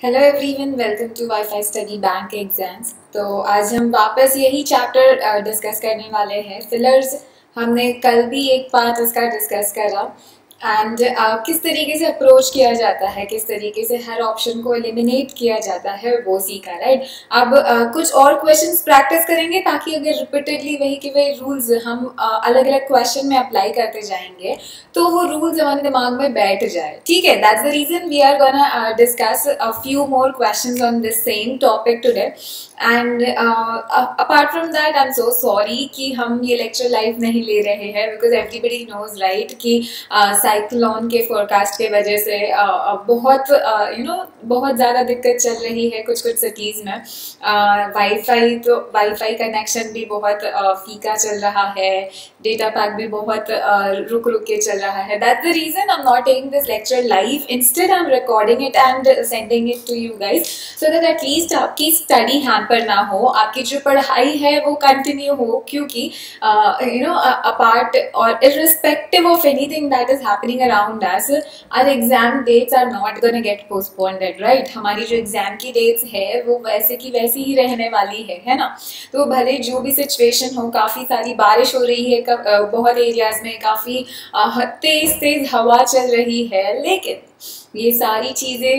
Hello everyone, welcome to WiFi study bank exams. तो आज हम वापस यही चैप्टर डिस्कस करने वाले हैं, फिलर्स। हमने कल भी एक पार्ट इसका डिस्कस करा एंड किस तरीके से अप्रोच किया जाता है, किस तरीके से हर ऑप्शन को एलिमिनेट किया जाता है, वो सीखा। राइट, अब कुछ और क्वेश्चंस प्रैक्टिस करेंगे ताकि अगर रिपीटेडली वही के वही रूल्स हम अलग अलग क्वेश्चन में अप्लाई करते जाएंगे तो वो रूल्स हमारे दिमाग में बैठ जाए। ठीक है, that's the reason we are gonna discuss a few more questions on this same topic today. And apart from that I am so sorry कि हम ये लेक्चर लाइव नहीं ले रहे हैं, बिकॉज एवरीबडी नोज राइट कि साइक्लोन के forecast के वजह से बहुत बहुत ज़्यादा दिक्कत चल रही है कुछ सिटीज़ में। वाईफाई कनेक्शन भी बहुत फीका चल रहा है, डेटा पैक भी बहुत रुक के चल रहा है। That's the reason I am not taking this lecture live, instead I am recording it and sending it to you guys, so that at least आपकी स्टडी हैम्पर ना हो, आपकी जो पढ़ाई है वो कंटिन्यू हो। क्योंकि अपार्ट और irrespective of anything that is happening around us, our exam dates are not going to get postponed, right? हमारी जो एग्जाम की डेट्स है वो वैसे की वैसी ही रहने वाली है ना। तो भले जो भी सिचुएशन हो, काफ़ी सारी बारिश हो रही है बहुत एरियाज में, काफ़ी तेज हवा चल रही है, लेकिन ये सारी चीज़ें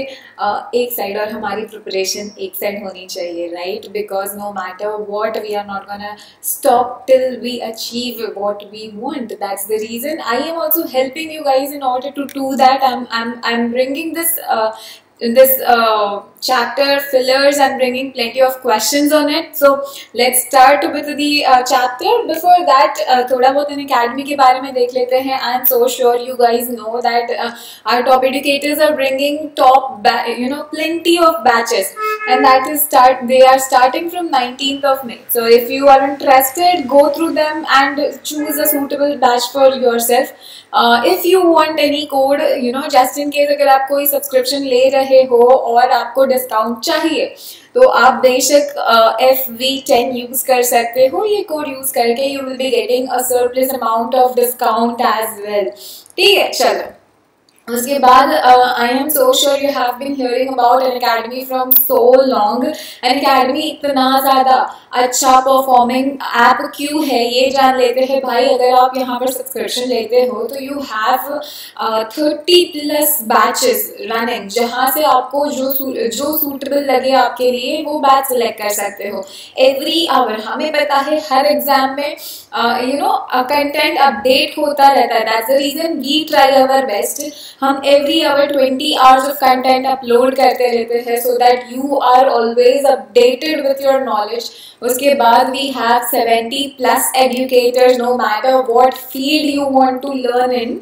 एक साइड और हमारी प्रिपरेशन एक साइड होनी चाहिए, right? Because no matter what we are not gonna stop till we achieve what we want. That's the reason I am also helping you guys in order to do that. I'm bringing this chapter fillers and bringing plenty of questions on it. So let's start with the chapter. Before that थोड़ा बहुत इन academy के बारे में देख लेते हैं. I am so sure you guys know that our top educators are bringing plenty of batches, and they are starting from 19th of May. So if you are interested, go through them and choose a suitable batch for yourself. If you want any code, just in case अगर आप कोई subscription ले रहे हो और आपको discount चाहिए तो आप बेशक FV10 यूज कर सकते हो। ये कोड यूज करके you will be getting a surplus amount of discount as well. ठीक है, चलो उसके बाद I am so sure you have been hearing about Unacademy from so long. Unacademy इतना ज़्यादा अच्छा परफॉर्मिंग ऐप क्यों है ये जान लेते हैं भाई। अगर आप यहाँ पर सब्सक्रिप्शन लेते हो तो यू हैव 30+ बैचेस रनिंग, जहाँ से आपको जो सूटेबल लगे आपके लिए वो बैच सेलेक्ट कर सकते हो। एवरी आवर हमें पता है हर एग्जाम में कंटेंट अपडेट होता रहता है। That's the reason we try our best. हम every hour 20 hours of content upload करते रहते हैं, so that you are always updated with your knowledge. उसके बाद we have 70+ educators, no matter what field you want to learn in.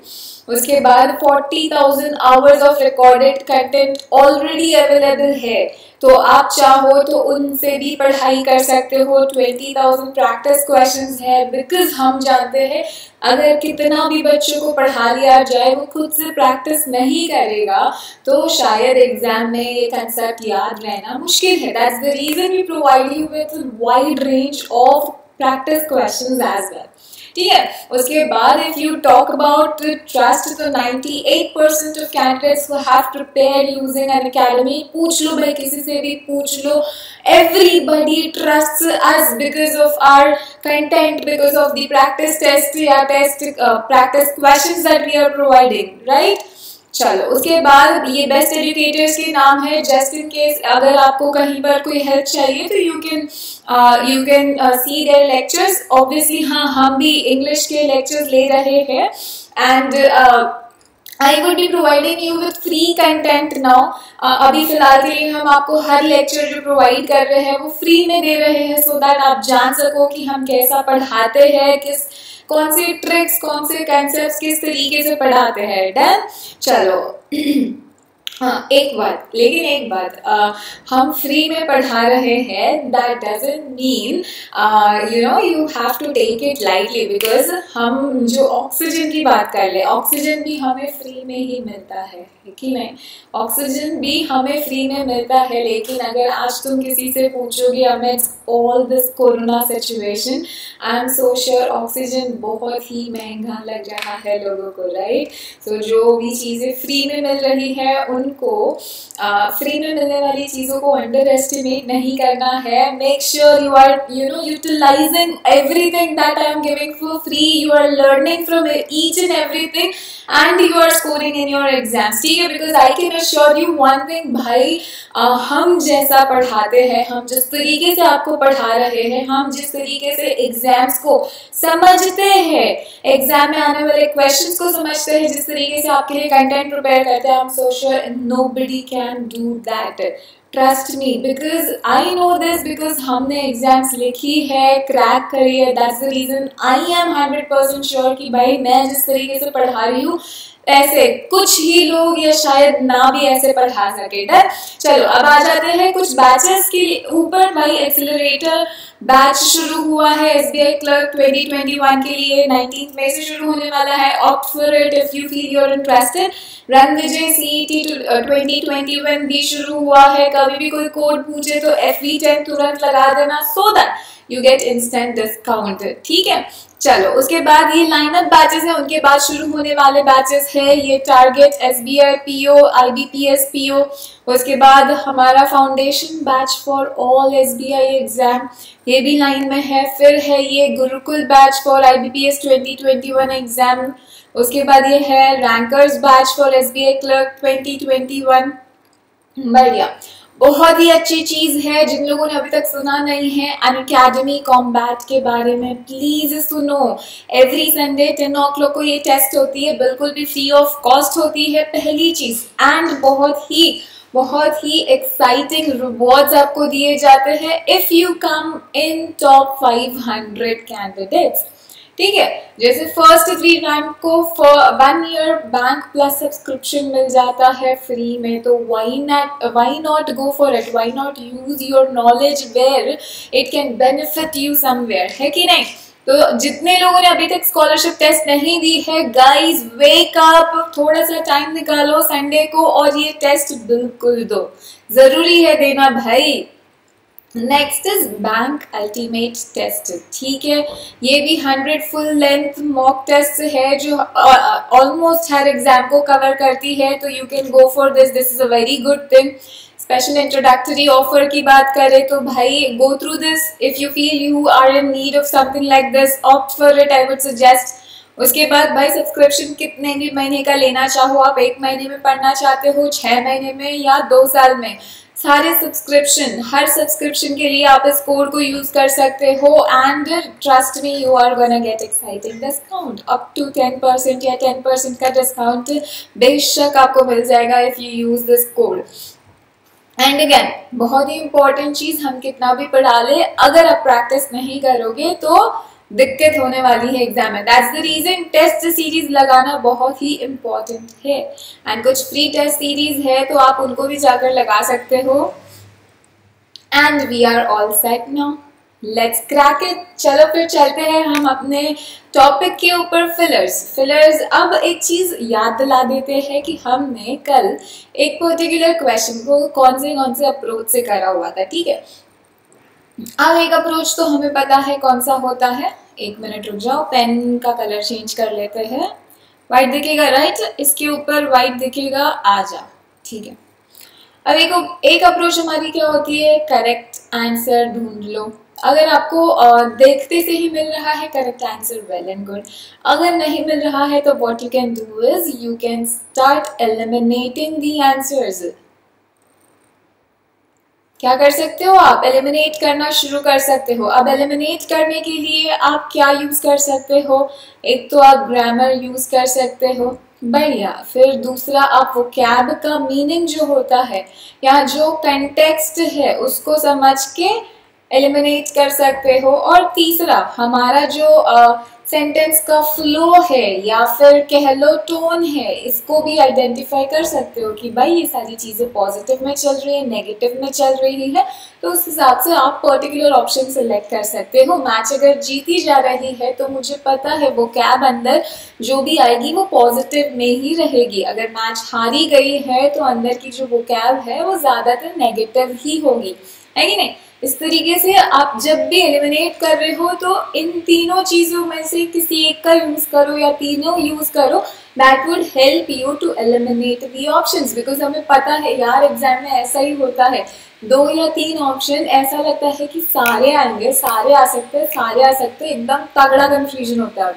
उसके बाद 40,000 hours of recorded content already available है, तो आप चाहो तो उनसे भी पढ़ाई कर सकते हो। 20,000 प्रैक्टिस क्वेश्चंस है, बिकॉज हम जानते हैं अगर कितना भी बच्चों को पढ़ा लिया जाए वो खुद से प्रैक्टिस नहीं करेगा तो शायद एग्जाम में ये कंसेप्ट याद रहना मुश्किल है। That's the reason we provide you with wide range of practice questions as well. ठीक है, उसके बाद if you talk about trust, तो 98% of candidates who have prepared using Unacademy, पूछ लो भाई, किसी से भी पूछ लो, everybody trusts us because of our content, because of the practice test या practice questions that we are providing, right? चलो उसके बाद ये बेस्ट एजुकेटर्स के नाम है, जस्ट इन केस अगर आपको कहीं पर कोई हेल्प चाहिए तो you can see there lectures. Obviously हाँ, हम भी इंग्लिश के लेक्चर्स ले रहे हैं and I would be providing you with free content now. अभी फिलहाल के लिए हम आपको हर लेक्चर जो प्रोवाइड कर रहे हैं वो फ्री में दे रहे हैं, सो दैट आप जान सको कि हम कैसा पढ़ाते हैं, कौन सी ट्रिक्स, कौन से कॉन्सेप्ट्स किस तरीके से पढ़ाते हैं। डन, चलो हाँ, एक बात हम फ्री में पढ़ा रहे हैं, that doesn't mean you have to take it lightly. Because हम जो ऑक्सीजन की बात कर ले, ऑक्सीजन भी हमें फ्री में ही मिलता है कि नहीं? ऑक्सीजन भी हमें फ्री में मिलता है, लेकिन अगर आज तुम किसी से पूछोगे amidst all this corona situation, I am so sure oxygen बहुत ही महंगा लग रहा है लोगों को, राइट? सो जो भी चीज़ें फ्री में मिल रही है उनको फ्री में मिलने वाली चीज़ों को अंडर एस्टिमेट नहीं करना है. Make sure you are utilizing everything that I am giving for free. You are learning from each and everything and you are scoring in your exams. ठीक है, because I can assure you one thing भाई, हम जैसा पढ़ाते हैं, हम जिस तरीके से आपको पढ़ा रहे हैं, हम जिस तरीके से एग्जाम्स को समझते हैं, एग्जाम में आने वाले क्वेश्चंस को समझते हैं, जिस तरीके से आपके लिए कंटेंट प्रिपेयर करते हैं, I am so sure nobody can do that. Trust me, because I know this, because हमने एग्जाम्स लिखी है, क्रैक करी है. That's the reason I am 100% sure कि भाई मैं जिस तरीके से पढ़ा रही हूँ ऐसे कुछ ही लोग या शायद ना भी ऐसे पढ़ा सके. डर. चलो अब आ जाते हैं कुछ बैचेस के ऊपर. भाई एक्सेलरेटर बैच शुरू हुआ है SBI क्लर्क 2021 के लिए. 19 मई से शुरू होने वाला है. Opt for it if you feel you are interested. Ranvijay CET 2021 भी शुरू हुआ है. कभी भी कोई कोड पूछे तो FV10 तुरंत लगा देना सो that you get instant discount. ठीक है, चलो उसके बाद ये लाइनअप बैचेस है, उनके बाद शुरू होने वाले बैचेस है ये target SBI PO, IBPS PO. उसके बाद हमारा foundation batch for all SBI exam, ये भी लाइन में है. फिर है ये Gurukul batch for IBPS 2021 exam. उसके बाद ये है rankers batch for SBI clerk 2021. बढ़िया, बहुत ही अच्छी चीज है. जिन लोगों ने अभी तक सुना नहीं है अनअकैडमी कॉम्बैट के बारे में, प्लीज सुनो. एवरी संडे 10 o'clock को ये टेस्ट होती है, बिल्कुल भी फ्री ऑफ कॉस्ट होती है, पहली चीज. एंड बहुत ही एक्साइटिंग रिवॉर्ड्स आपको दिए जाते हैं if you come in top 500 candidates. ठीक है, जैसे फर्स्ट 3 रैंक को 1 ईयर बैंक प्लस सब्सक्रिप्शन मिल जाता है फ्री में. तो why not go for it, why not use your knowledge where it can benefit you somewhere, है कि नहीं. तो जितने लोगों ने अभी तक स्कॉलरशिप टेस्ट नहीं दी है, गाइज वेक अप, थोड़ा सा टाइम निकालो संडे को और ये टेस्ट बिल्कुल दो. जरूरी है देना भाई. Next is bank ultimate test. ठीक है, ये भी 100 फुल लेंथ मॉक टेस्ट है जो ऑलमोस्ट हर एग्जाम को कवर करती है. तो you can go for this is a very good thing. Special introductory offer की बात करें तो भाई go through this if you feel you are in need of something like this, opt for it, I would suggest. उसके बाद भाई subscription कितने भी महीने का लेना चाहो आप, 1 महीने में पढ़ना चाहते हो, 6 महीने में या 2 साल में, सारे सब्सक्रिप्शन, हर सब्सक्रिप्शन के लिए आप इस कोड को यूज कर सकते हो. And trust me you are gonna get exciting discount up to 10% या 10% का डिस्काउंट बेशक आपको मिल जाएगा if you use this code. And again बहुत ही इंपॉर्टेंट चीज, हम कितना भी पढ़ा ले, अगर आप प्रैक्टिस नहीं करोगे तो दिक्कत होने वाली है एग्जाम में. That's the reason test series लगाना बहुत ही इम्पोर्टेंट है. एंड कुछ फ्री टेस्ट सीरीज है तो आप उनको भी जाकर लगा सकते हो. And we are all set now, let's crack it. चलो फिर चलते हैं हम अपने टॉपिक के ऊपर. फिलर्स. अब एक चीज याद दिला देते हैं कि हमने कल एक पर्टिकुलर क्वेश्चन को कौन से अप्रोच से करा हुआ था. ठीक है, अब एक अप्रोच तो हमें पता है कौन सा होता है. 1 मिनट रुक जाओ, पेन का कलर चेंज कर लेते हैं. व्हाइट दिखेगा, राइट, इसके ऊपर व्हाइट दिखेगा, आ जा. ठीक है, अब एक अप्रोच हमारी क्या होती है, करेक्ट आंसर ढूंढ लो. अगर आपको देखते से ही मिल रहा है correct answer, well and good. अगर नहीं मिल रहा है तो what you can do is you can start eliminating the answers. क्या कर सकते हो आप, एलिमिनेट करना शुरू कर सकते हो. अब एलिमिनेट करने के लिए आप क्या यूज कर सकते हो, एक तो आप ग्रामर यूज कर सकते हो, बढ़िया. फिर दूसरा आप वोकैब का मीनिंग जो होता है या जो कंटेक्स्ट है उसको समझ के एलिमिनेट कर सकते हो. और तीसरा हमारा जो सेंटेंस का फ्लो है या फिर कह लो टोन है, इसको भी आइडेंटिफाई कर सकते हो कि भाई ये सारी चीज़ें पॉजिटिव में चल रही है, नेगेटिव में चल रही है. तो उस हिसाब से आप पर्टिकुलर ऑप्शन सेलेक्ट कर सकते हो. मैच अगर जीती जा रही है तो मुझे पता है वो कैब अंदर जो भी आएगी वो पॉजिटिव में ही रहेगी. अगर मैच हारी गई है तो अंदर की जो वो कैब है वो ज़्यादातर नेगेटिव ही होगी. है कि नहीं। इस तरीके से आप जब भी एलिमिनेट कर रहे हो तो इन तीनों चीज़ों में से किसी एक का यूज़ करो या तीनों यूज़ करो, that would help you to eliminate the options. Because हमें पता है यार एग्जाम में ऐसा ही होता है, 2 या 3 ऑप्शन ऐसा लगता है कि सारे आएंगे, सारे आ सकते हैं, सारे आ सकते हैं, एकदम तगड़ा कंफ्यूजन होता है,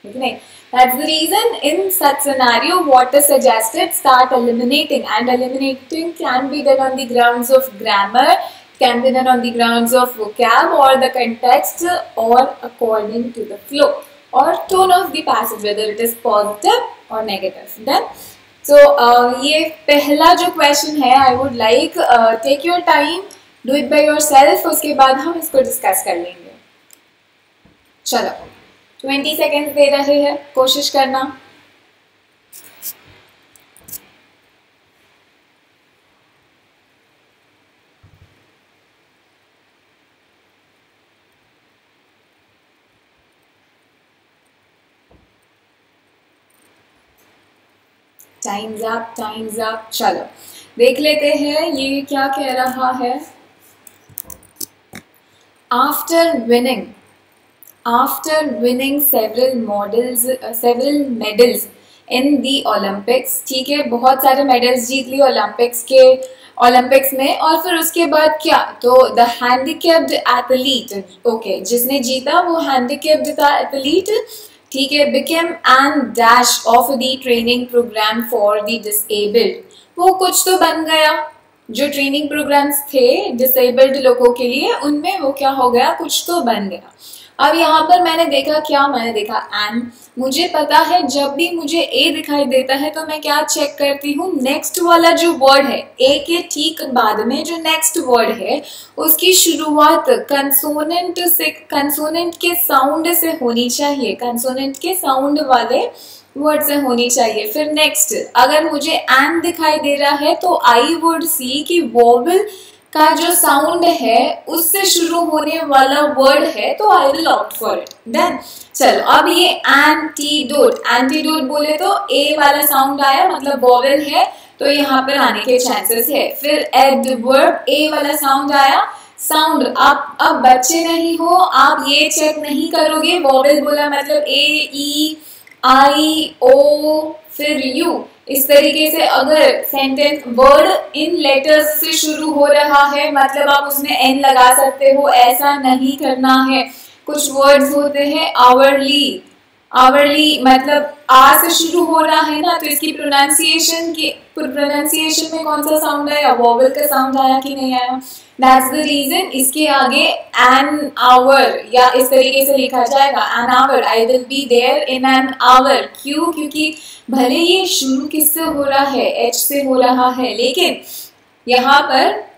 ठीक नहीं। That's the reason in such scenario what is suggested, start eliminating, and eliminating can be done on the grounds of grammar, can be done on the grounds of vocab or the context or according to the flow or tone of the passage, whether it is positive or negative. Then so ये पहला जो question है, I would like take your time, do it by yourself, उसके बाद हम इसको discuss कर लेंगे। चलो 20 सेकेंड्स दे रहे हैं, कोशिश करना। Times up, times up. चलो देख लेते हैं ये क्या कह रहा है। After winning several medals in the Olympics, ठीक है, बहुत सारे मेडल्स जीत लिए ओलंपिक्स में, और फिर उसके बाद क्या, तो द हैंडीकैप्ड एथलीट, ओके, जिसने जीता वो हैंडीकैप्ड था एथलीट, ठीक है, became an dash of the training program for the disabled, वो कुछ तो बन गया, जो ट्रेनिंग प्रोग्राम्स थे डिसेबल्ड लोगों के लिए उनमें वो क्या हो गया, कुछ तो बन गया। अब यहाँ पर मैंने देखा एन, मुझे पता है जब भी मुझे ए दिखाई देता है तो मैं क्या चेक करती हूँ, नेक्स्ट वाला जो वर्ड है, ए के ठीक बाद में जो नेक्स्ट वर्ड है उसकी शुरुआत कंसोनेंट से, कंसोनेंट के साउंड से होनी चाहिए, कंसोनेंट के साउंड वाले वर्ड से होनी चाहिए। फिर नेक्स्ट अगर मुझे एन दिखाई दे रहा है तो आई वुड सी कि वोवेल का जो साउंड है उससे शुरू होने वाला वर्ड है, तो I will opt for it. Then चलो अब ये एंटीडोट बोले तो ए वाला साउंड आया, मतलब वोवेल है, तो यहाँ पर आने के चांसेस है। फिर एडवर्ब, ए वाला साउंड आया, साउंड आप अब बच्चे नहीं हो, आप ये चेक नहीं करोगे, वोवेल बोला मतलब ए ई आई ओ फिर यू, इस तरीके से अगर सेंटेंस वर्ड इन लेटर्स से शुरू हो रहा है मतलब आप उसमें एन लगा सकते हो, ऐसा नहीं करना है। कुछ वर्ड्स होते हैं आवरली, मतलब आ से शुरू हो रहा है ना, तो इसकी प्रोनाउंसिएशन में कौन सा साउंड आया, वोवेल का साउंड आया कि नहीं आया। दैट्स द रीजन इसके आगे एन आवर या इस तरीके से लिखा जाएगा, an hour, I will be there in an hour. क्यों, क्योंकि भले ये शुरू किससे हो रहा है, एच से हो रहा है, लेकिन यहाँ पर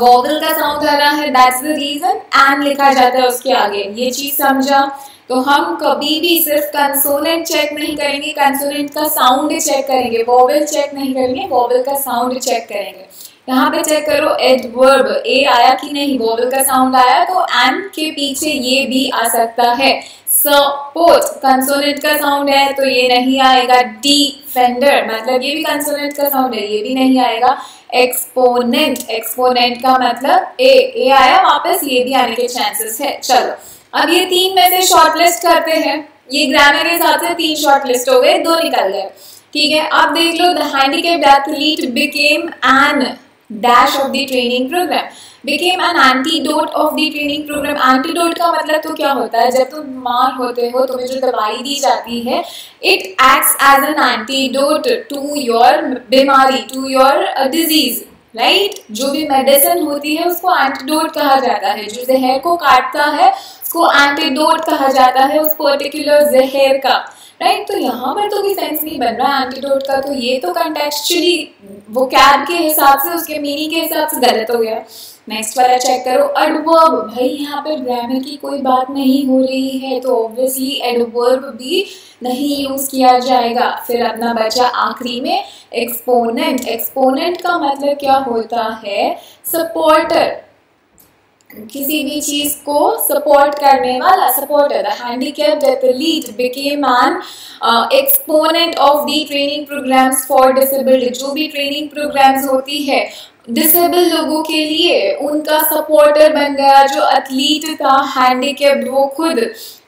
वोवेल का साउंड आ रहा है, दैट्स द रीजन एन लिखा जाता है उसके आगे। ये चीज समझा। तो हम कभी भी सिर्फ कंसोनेंट चेक नहीं करेंगे, कंसोनेंट का साउंड चेक करेंगे, वोवेल चेक नहीं करेंगे, वोवेल का साउंड चेक करेंगे। यहाँ पे चेक करो एडवर्ब, ए आया कि नहीं, वोवेल का साउंड आया, तो एन के पीछे ये भी आ सकता है। सपोर्ट कंसोनेंट का साउंड है तो ये नहीं आएगा। डिफेंडर मतलब ये भी कंसोनेंट का साउंड है, ये भी नहीं आएगा। एक्सपोनेंट का मतलब ए आया वापस, ये भी आने के चांसेस है। चलो अब ये 3 में से शॉर्टलिस्ट करते हैं, ये ग्रामर के हिसाब से 3 शॉर्टलिस्ट हो गए, 2 निकल गए, ठीक है। अब देख लो, the handicapped athlete became an dash of the training program, became an antidote of the training program. Antidote का मतलब तो क्या होता है, जब तुम बीमार होते हो तुम्हें जो दवाई दी जाती है, it acts as an antidote to your bimari, to your disease, right. जो भी मेडिसिन होती है उसको एंटीडोट कहा जाता है, जो जहर को काटता है उसको एंटीडोट कहा जाता है, उस पर्टिकुलर जहर का, राइट। तो यहाँ पर तो कोई सेंस नहीं बन रहा एंटीडोट का, तो ये तो कंटेक्चुअली वोकैब के हिसाब से, उसके मीनिंग के हिसाब से गलत हो गया। नेक्स्ट वाला चेक करो, एडवर्ब, भाई यहाँ पर ग्रामर की कोई बात नहीं हो रही है तो ऑब्वियसली एडवर्ब भी नहीं यूज किया जाएगा। फिर अपना बचा आखिरी में एक्सपोनेंट। एक्सपोनेंट का मतलब क्या होता है, सपोर्टर, किसी भी चीज को सपोर्ट करने वाला, supporter. The handicapped athlete became an exponent of the training programs for disabled. जो भी ट्रेनिंग प्रोग्राम्स होती है डिसेबल लोगों के लिए उनका सपोर्टर बन गया। जो एथलीट था हैंडीकैप्ड, वो खुद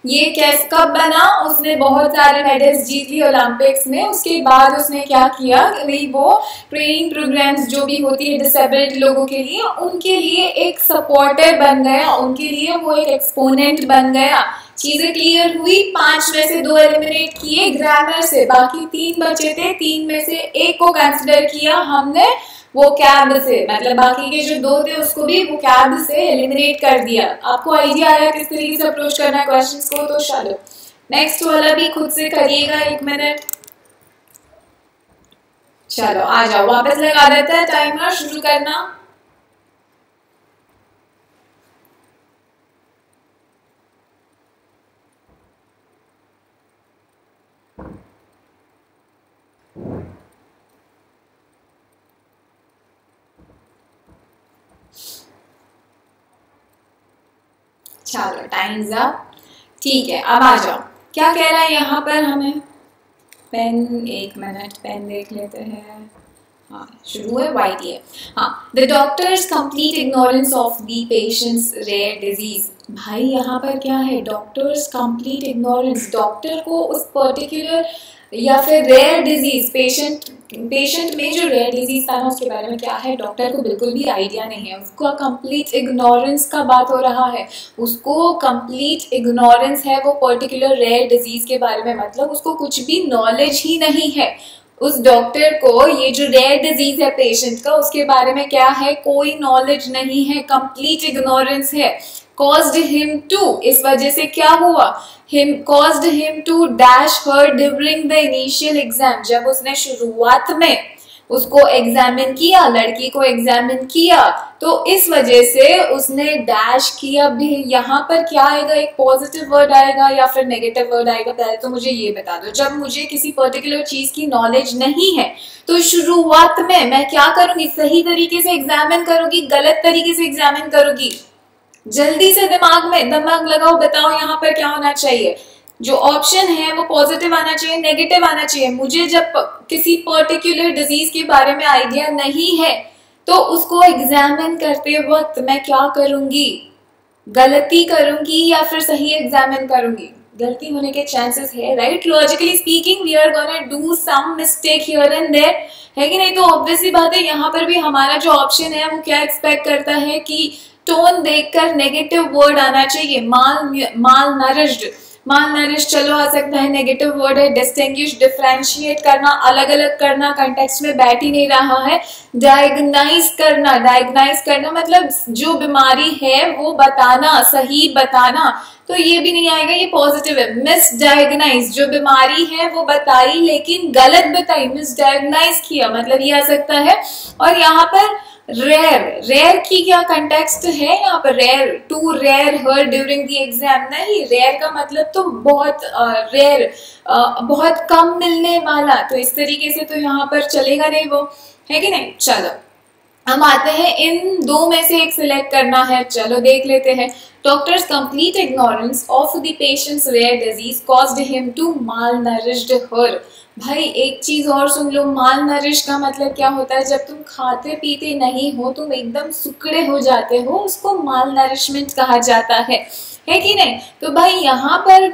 ये कैसे कब बना, उसने बहुत सारे मेडल्स जीत लिए ओलंपिक्स में। उसके बाद उसने क्या किया, वही वो ट्रेनिंग प्रोग्राम्स जो भी होती है डिसेबल्ड लोगों के लिए, उनके लिए एक सपोर्टर बन गया, उनके लिए वो एक एक्सपोनेंट बन गया। चीजें क्लियर हुई। 5 में से 2 एलिमिनेट किए ग्रामर से, बाकी 3 बचे थे, 3 में से 1 को कंसिडर किया हमने वो कैब से, मतलब बाकी के जो 2 थे उसको भी वो कैब से एलिमिनेट कर दिया। आपको आइडिया आया किस तरीके से अप्रोच करना है क्वेश्चंस को? तो चलो नेक्स्ट वाला भी खुद से करिएगा, 1 मिनट। चलो आ जाओ, वापस लगा देता है टाइमर, शुरू करना। चलो टाइम्स अप। ठीक है, अब आ जाओ। क्या कह रहा है यहाँ पर हमें? पेन, 1 मिनट, पेन देख लेते हैं। हाँ शुरू है, वाइट है। हाँ, the doctors complete ignorance of the patients rare disease. भाई यहाँ पर क्या है? डॉक्टर्स कंप्लीट इग्नोरेंस, डॉक्टर को उस पर्टिकुलर या फिर रेयर डिजीज, पेशेंट में जो रेयर डिजीज था ना उसके बारे में क्या है, डॉक्टर को बिल्कुल भी आइडिया नहीं है। उसका कंप्लीट इग्नोरेंस का बात हो रहा है, उसको कंप्लीट इग्नोरेंस है वो पर्टिकुलर रेयर डिजीज के बारे में, मतलब उसको कुछ भी नॉलेज ही नहीं है। उस डॉक्टर को ये जो रेयर डिजीज है पेशेंट का, उसके बारे में क्या है, कोई नॉलेज नहीं है, कंप्लीट इग्नोरेंस है। caused him to, इस वजह से क्या हुआ, caused him to dash her during the initial exam, जब उसने शुरुआत में उसको एग्जामिन किया, लड़की को एग्जामिन किया, तो इस वजह से उसने डैश किया भी। यहाँ पर क्या आएगा, एक पॉजिटिव वर्ड आएगा या फिर नेगेटिव वर्ड आएगा? पहले तो मुझे ये बता दो, जब मुझे किसी पर्टिकुलर चीज की नॉलेज नहीं है तो शुरुआत में मैं क्या करूंगी, सही तरीके से एग्जामिन करूंगी, गलत तरीके से एग्जामिन करूंगी? जल्दी से दिमाग लगाओ, बताओ यहाँ पर क्या होना चाहिए? जो ऑप्शन है वो पॉजिटिव आना चाहिए, नेगेटिव आना चाहिए। मुझे जब किसी पर्टिकुलर डिजीज के बारे में आइडिया नहीं है तो उसको एग्जामिन करते वक्त मैं क्या करूंगी, गलती करूंगी या फिर सही एग्जामिन करूंगी? गलती होने के चांसेस है, right? Logically speaking we are gonna do some mistake here and there, है कि नहीं? तो ऑब्वियसली बात है, यहाँ पर भी हमारा जो ऑप्शन है वो क्या एक्सपेक्ट करता है कि टोन देखकर नेगेटिव वर्ड आना चाहिए। माल नरिश्ड चलो आ सकता है, नेगेटिव वर्ड है। डिस्टिंग्विश, डिफरेंशिएट करना, अलग अलग करना, कंटेक्स्ट में बैठ ही नहीं रहा है। डायग्नाइज करना मतलब जो बीमारी है वो बताना, सही बताना, तो ये भी नहीं आएगा, ये पॉजिटिव है। मिस डायग्नाइज, जो बीमारी है वो बताई लेकिन गलत बताई, मिस डायग्नाइज किया, मतलब ये आ सकता है। और यहाँ पर रेयर की क्या कंटेक्स्ट है यहाँ पर? Rare, to rare her during the exam, नहीं, रेयर का मतलब तो बहुत रेयर, बहुत कम मिलने वाला, तो इस तरीके से तो यहाँ पर चलेगा नहीं वो, है कि नहीं? चलो हम आते हैं, इन 2 में से एक सिलेक्ट करना है, चलो देख लेते हैं। Doctors complete ignorance of the patients rare disease caused him to malnourished her. भाई एक चीज और सुन लो, माल नरिश का मतलब क्या होता है? जब तुम खाते पीते नहीं हो, तुम एकदम सुकड़े हो जाते हो, उसको माल नरिशमेंट कहा जाता है कि नहीं? तो भाई यहाँ पर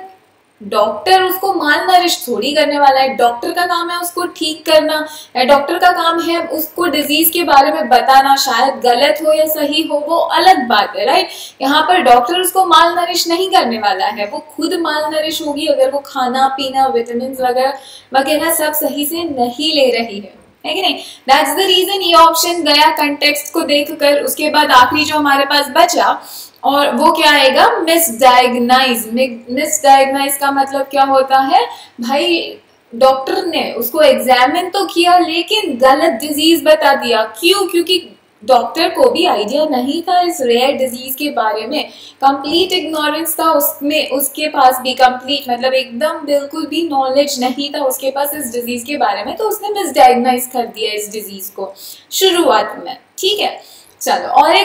डॉक्टर उसको माल नरिश थोड़ी करने वाला है, डॉक्टर का काम है उसको ठीक करना, डॉक्टर का काम है उसको डिजीज के बारे में बताना, शायद गलत हो या सही हो वो अलग बात है, राइट? यहाँ पर डॉक्टर उसको माल नरिश नहीं करने वाला है, वो खुद माल नरिश होगी अगर वो खाना पीना, विटामिन वगैरह वगैरह सब सही से नहीं ले रही है कि नहीं? दैट्स द रीजन ये ऑप्शन गया कंटेक्स्ट को देखकर। उसके बाद आखिरी जो हमारे पास बचा और वो क्या आएगा, मिसडायग्नाइज का मतलब क्या होता है भाई? डॉक्टर ने उसको एग्जामिन तो किया लेकिन गलत डिजीज बता दिया। क्यों? क्योंकि डॉक्टर को भी आइडिया नहीं था इस रेयर डिजीज के बारे में, कंप्लीट इग्नोरेंस था उसमें, उसके पास भी कंप्लीट मतलब एकदम बिल्कुल भी नॉलेज नहीं था उसके पास इस डिजीज के बारे में, तो उसने मिसडायग्नाइज कर दिया इस डिजीज को शुरुआत में, ठीक है? चलो और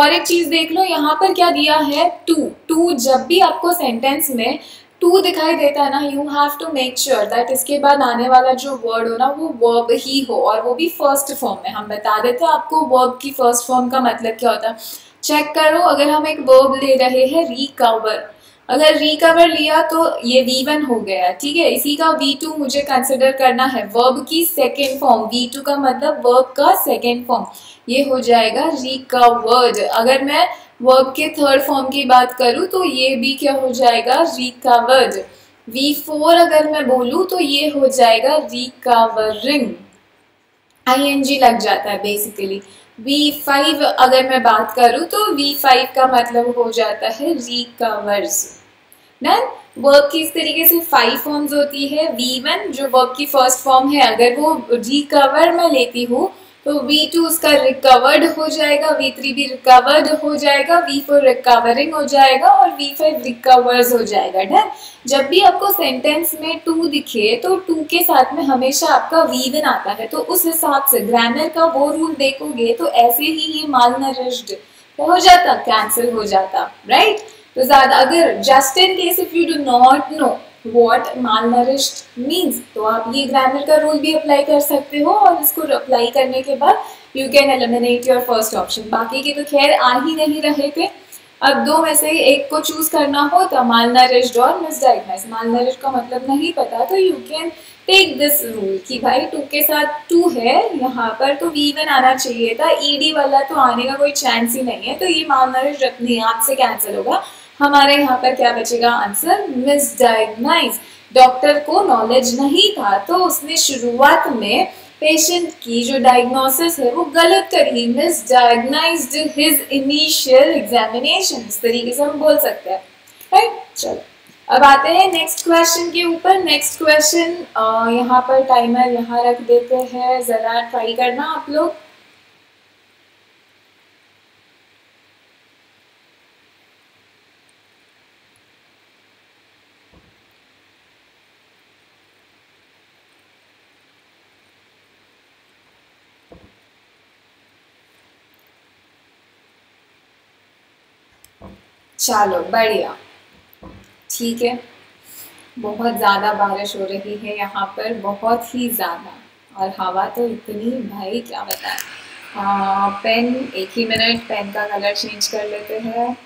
एक चीज देख लो, यहाँ पर क्या दिया है, टू जब भी आपको सेंटेंस में टू दिखाई देता है ना, you have to make sure that इसके बाद आने वाला जो वर्ड हो ना वो वर्ब ही हो, और वो भी फर्स्ट फॉर्म में। हम बता देते हैं आपको वर्ब की फर्स्ट फॉर्म का मतलब क्या होता है। चेक करो, अगर हम एक वर्ब ले रहे हैं रिकवर, अगर रिकवर लिया तो ये V1 हो गया, ठीक है। इसी का V2 मुझे कंसिडर करना है, वर्ब की सेकेंड फॉर्म, V2 का मतलब वर्ब का सेकेंड फॉर्म, ये हो जाएगा रिकवर्ड। अगर मैं वर्ब के थर्ड फॉर्म की बात करूं तो ये भी क्या हो जाएगा, रिकवर्ड। V4 अगर मैं बोलूं तो ये हो जाएगा रिकवरिंग, ING लग जाता है बेसिकली। V5 अगर मैं बात करूं तो V5 का मतलब हो जाता है रिकवर्स। डन। वर्ब की इस तरीके से 5 फॉर्म्स होती है। V1 जो वर्ब की फर्स्ट फॉर्म है, अगर वो रिकवर में लेती हूँ तो V2 उसका रिकवर्ड हो जाएगा, V3 भी रिकवर्ड हो जाएगा, V4 रिकवरिंग हो जाएगा और V5 रिकवर्स हो जाएगा। डन। जब भी आपको सेंटेंस में टू दिखे तो टू के साथ में हमेशा आपका V1 आता है, तो उस हिसाब से ग्रामर का वो रूल देखोगे तो ऐसे ही ये मालनरिश्ड हो जाता, कैंसिल हो जाता, राइट। तो ज्यादा अगर just in case if you do not know what malnourished means, तो आप ये ग्रामर का रूल भी अप्लाई कर सकते हो, और इसको अप्लाई करने के बाद you can eliminate your first option. बाकी के तो खैर आ ही नहीं रहे थे। अब दो में से एक को चूज करना हो तो malnourished और misdiagnosed। malnourished का मतलब नहीं पता तो you can take this rule कि भाई टू के साथ टू है यहाँ पर तो V1 आना चाहिए था, ED वाला तो आने का कोई चांस ही नहीं है, तो ये malnourished अपने आप से कैंसिल होगा। हमारे यहाँ पर क्या बचेगा आंसर, मिसडायग्नाइज। डॉक्टर को नॉलेज नहीं था तो उसने शुरुआत में पेशेंट की जो डायग्नोसिस है वो गलत करी, मिसडायग्नाइज्ड हिज इनिशियल एग्जामिनेशन, इस तरीके से हम बोल सकते हैं, राइट। चलो अब आते हैं नेक्स्ट क्वेश्चन के ऊपर। नेक्स्ट क्वेश्चन यहाँ पर टाइमर यहाँ रख देते हैं, जरा ट्राई करना आप लोग। चलो बढ़िया, ठीक है। बहुत ज़्यादा बारिश हो रही है यहाँ पर, बहुत ही ज़्यादा, और हवा तो इतनी, भाई क्या बताएं। पेन, एक ही मिनट, पेन का कलर चेंज कर लेते हैं।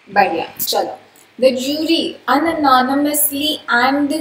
बढ़िया, चलो। The jury anonymously and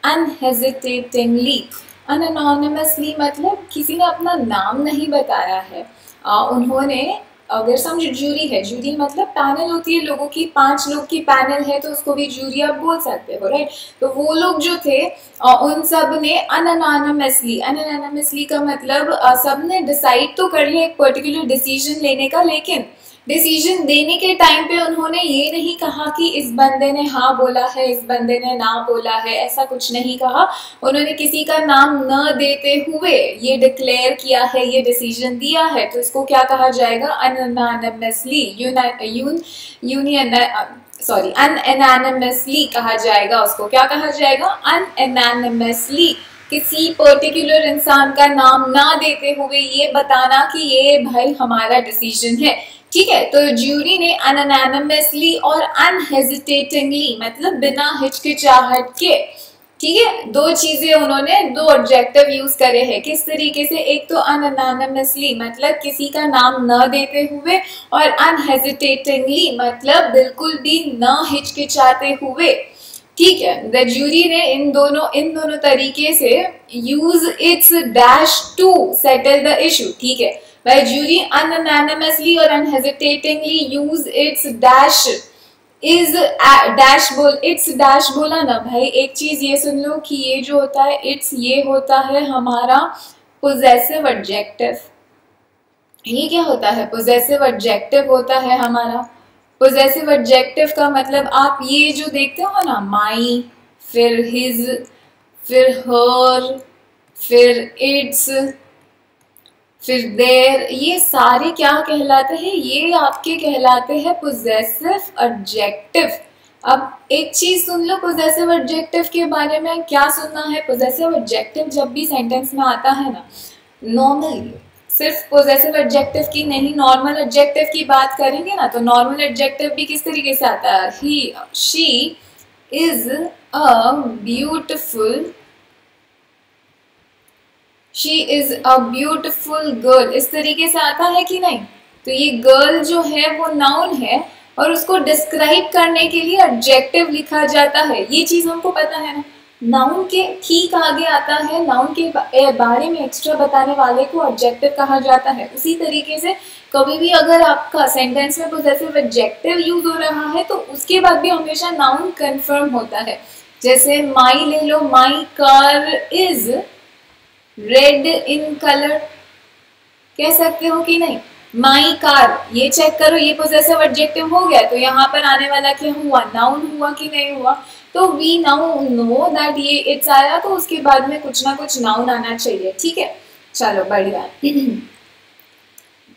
unhesitatingly, anonymously मतलब किसी ने अपना नाम नहीं बताया है, उन्होंने, अगर समझ जूरी है, जूरी मतलब पैनल होती है लोगों की, 5 लोग की पैनल है तो उसको भी जूरी आप बोल सकते हो, राइट। तो वो लोग जो थे उन सब ने अनोनिमसली, अनोनिमसली का मतलब सब ने डिसाइड तो कर लिया एक पर्टिकुलर डिसीजन लेने का, लेकिन डिसीजन देने के टाइम पे उन्होंने ये नहीं कहा कि इस बंदे ने हाँ बोला है, इस बंदे ने ना बोला है, ऐसा कुछ नहीं कहा। उन्होंने किसी का नाम न देते हुए ये डिक्लेयर किया है, ये डिसीजन दिया है, तो इसको क्या कहा जाएगा, अनोनिमसली, अनएनानिमसली कहा जाएगा। उसको क्या कहा जाएगा, अनएनानिमसली। किसी पर्टिकुलर इंसान का नाम ना देते हुए ये बताना कि ये भाई हमारा डिसीजन है, ठीक है। तो ज्यूरी ने अनोनिमसली और अनहेजिटेटिंगली मतलब बिना हिचकिचाहट के, ठीक है, दो चीजें उन्होंने, दो ऑब्जेक्टिव यूज करे हैं। किस तरीके से, एक तो अनोनिमसली मतलब किसी का नाम न देते हुए, और अनहेजिटेटिंगली मतलब बिल्कुल भी न हिचकिचाते हुए, ठीक है। द जूरी ने इन दोनों तरीके से use its dash to settle the issue, ठीक है। By jury unanimously or unhesitatingly use its dash is dash बोल, its dash बोला ना भाई। एक चीज ये सुन लो कि ये जो होता है its, ये होता है हमारा possessive adjective। ये क्या होता है, possessive adjective होता है हमारा। possessive adjective का मतलब आप ये जो देखते हो ना, my, फिर his, फिर her, फिर its, फिर देर, ये सारे क्या कहलाते हैं, ये आपके कहलाते हैं पोजेसिव एडजेक्टिव। अब एक चीज सुन लो पोजेसिव एडजेक्टिव के बारे में, क्या सुनना है, पोजेसिव एडजेक्टिव जब भी सेंटेंस में आता है ना, नॉर्मली सिर्फ पोजेसिव एडजेक्टिव की नहीं, नॉर्मल एडजेक्टिव की बात करेंगे ना, तो नॉर्मल एडजेक्टिव भी किस तरीके से आता है, ही she is a beautiful, she is a beautiful girl, इस तरीके से आता है कि नहीं। तो ये गर्ल जो है वो नाउन है और उसको डिस्क्राइब करने के लिए एडजेक्टिव लिखा जाता है, ये चीज हमको पता है ना। नाउन के ठीक आगे आता है, नाउन के बारे में एक्स्ट्रा बताने वाले को एडजेक्टिव कहा जाता है। उसी तरीके से कभी भी अगर आपका सेंटेंस में पोजेसिव एडजेक्टिव यूज हो रहा है तो उसके बाद भी हमेशा नाउन कंफर्म होता है। जैसे माई ले लो, my car is red in colour, कह सकते हो कि नहीं। माई कार, ये चेक करो, ये पोजेसिव एडजेक्टिव हो गया, तो यहाँ पर आने वाला क्या हुआ, नाउन हुआ कि नहीं हुआ। तो वी नाउ नो दैट ये इट्स आया, तो उसके बाद में कुछ ना कुछ नाउन आना चाहिए। ठीक है, चलो बढ़िया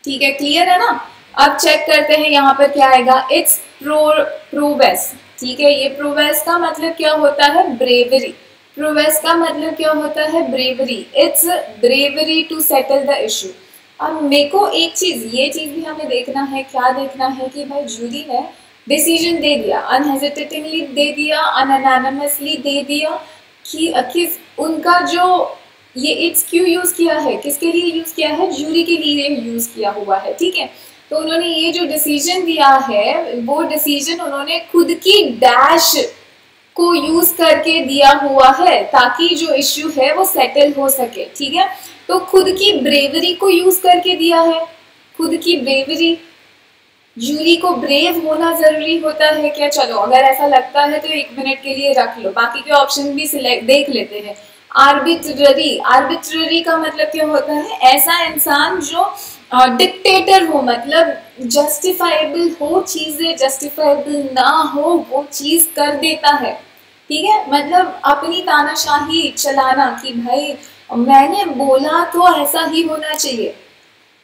ठीक है, क्लियर है ना। अब चेक करते हैं यहाँ पर क्या आएगा, इट्स प्रोवेस। ठीक है, ये प्रोवेस का मतलब क्या होता है, ब्रेवरी। प्रोवेस का मतलब क्या होता है, bravery. It's bravery to settle the issue. अब मेरे को एक चीज, ये चीज भी हमें देखना है, क्या देखना है कि भाई जूरी ने डिसीजन दे दिया, अनहेजिटेटिंगली दे दिया, अनएनानिमसली दे दिया, कि उनका जो ये इट्स क्यों यूज किया है, किसके लिए यूज किया है, जूरी के लिए यूज किया हुआ है। ठीक है, तो उन्होंने ये जो डिसीजन दिया है वो डिसीजन उन्होंने खुद की डैश को यूज करके दिया हुआ है ताकि जो इश्यू है वो सेटल हो सके। ठीक है, तो खुद की ब्रेवरी को यूज करके दिया है, खुद की ब्रेवरी। जूरी को ब्रेव होना जरूरी होता है क्या, चलो अगर ऐसा लगता है तो एक मिनट के लिए रख लो, बाकी के ऑप्शन भी सिलेक्ट देख लेते हैं। आर्बिट्ररी, आर्बिट्ररी का मतलब क्या होता है, ऐसा इंसान जो डिक्टेटर हो, मतलब जस्टिफाइबल हो, चीजें जस्टिफाइबल ना हो वो चीज कर देता है। ठीक है, मतलब अपनी तानाशाही चलाना कि भाई मैंने बोला तो ऐसा ही होना चाहिए,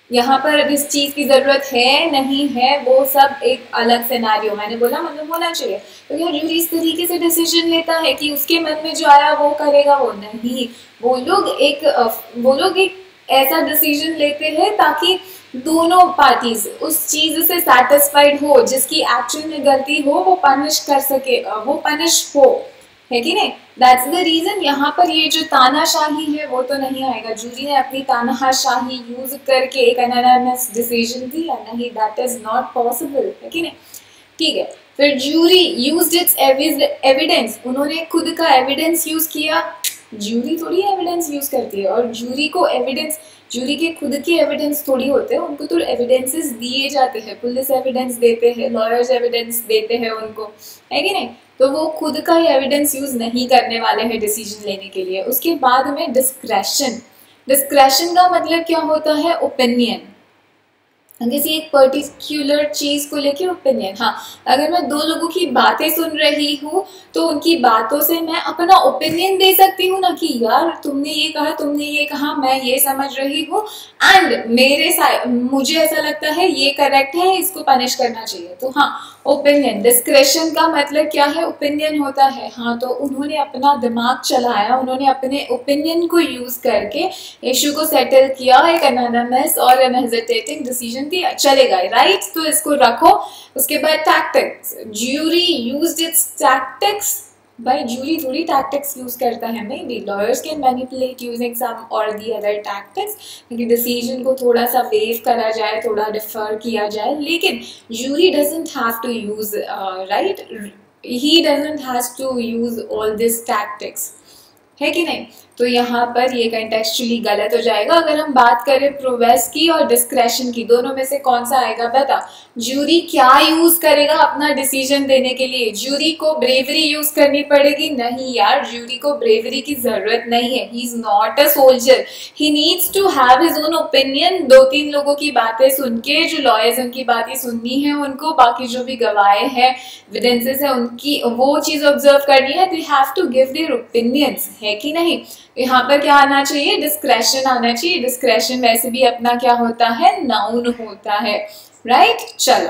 यहाँ पर इस चीज की जरूरत है नहीं है वो सब एक अलग सिनेरियो, मैंने बोला मतलब होना चाहिए। तो यार जूरी इस तरीके से डिसीजन लेता है कि उसके मन में जो आया वो करेगा, वो नहीं, वो लोग एक ऐसा डिसीजन लेते हैं ताकि दोनों पार्टीज उस चीज से सेटिस्फाइड हो, जिसकी एक्चुअल में गलती हो वो पनिश कर सके, वो पनिश हो, है कि नहीं। दैट्स द रीजन यहाँ पर ये जो तानाशाही है वो तो नहीं आएगा। जूरी ने अपनी तानाशाही यूज करके एक अनैनिमस डिसीजन दिया, नहीं, दैट इज नॉट पॉसिबल, है कि नहीं। ठीक है, फिर जूरी यूज्ड इट्स एविडेंस, उन्होंने खुद का एविडेंस यूज किया। जूरी थोड़ी एविडेंस यूज करती है, और जूरी को एविडेंस, जूरी के खुद के एविडेंस थोड़ी होते हैं, उनको तो एविडेंसेस दिए जाते हैं, पुलिस एविडेंस देते हैं, लॉयर्स एविडेंस देते हैं उनको, है कि नहीं। तो वो खुद का ही एविडेंस यूज नहीं करने वाले हैं डिसीजन लेने के लिए। उसके बाद में डिस्क्रेशन, डिस्क्रेशन का मतलब क्या होता है, ओपिनियन, किसी एक पर्टिकुलर चीज को लेके ओपिनियन। हाँ, अगर मैं दो लोगों की बातें सुन रही हूँ तो उनकी बातों से मैं अपना ओपिनियन दे सकती हूँ ना, कि यार तुमने ये कहा, तुमने ये कहा, मैं ये समझ रही हूँ एंड मुझे ऐसा लगता है ये करेक्ट है, इसको पनिश करना चाहिए। तो हाँ, ओपिनियन। डिस्क्रेशन का मतलब क्या है, ओपिनियन होता है। हाँ, तो उन्होंने अपना दिमाग चलाया, उन्होंने अपने ओपिनियन को यूज करके इशू को सेटल किया, एक अनैनिमस और अनहेजिटेटिंग डिसीजन दिया, चलेगा, राइट। तो इसको रखो। उसके बाद tactics, jury used its tactics. भाई जूरी थोड़ी टैक्टिक्स यूज करता है, maybe lawyers can manipulate using some और दी अदर टैक्टिक्स, लेकिन डिसीजन को थोड़ा सा वेव करा जाए, थोड़ा डिफर किया जाए, लेकिन jury doesn't have to use, right, he doesn't has to use all this tactics, है कि नहीं। तो यहाँ पर ये कंटेक्चुअली गलत हो जाएगा। अगर हम बात करें प्रोवेस की और डिस्क्रेशन की, दोनों में से कौन सा आएगा, बता। जूरी क्या यूज करेगा अपना डिसीजन देने के लिए, जूरी को ब्रेवरी यूज करनी पड़ेगी, नहीं यार, जूरी को ब्रेवरी की जरूरत नहीं है, he is not a soldier, he needs to have his own opinion. दो तीन लोगों की बातें सुन के, जो लॉयर्स उनकी बातें सुननी है उनको, बाकी जो भी गवाह है, एविडेंसेस है उनकी, वो चीज ऑब्जर्व करनी है, they have to give their opinions, है कि नहीं। यहाँ पर क्या आना चाहिए, डिस्क्रेशन आना चाहिए। डिस्क्रेशन वैसे भी अपना क्या होता है, नाउन होता है, राइट। चलो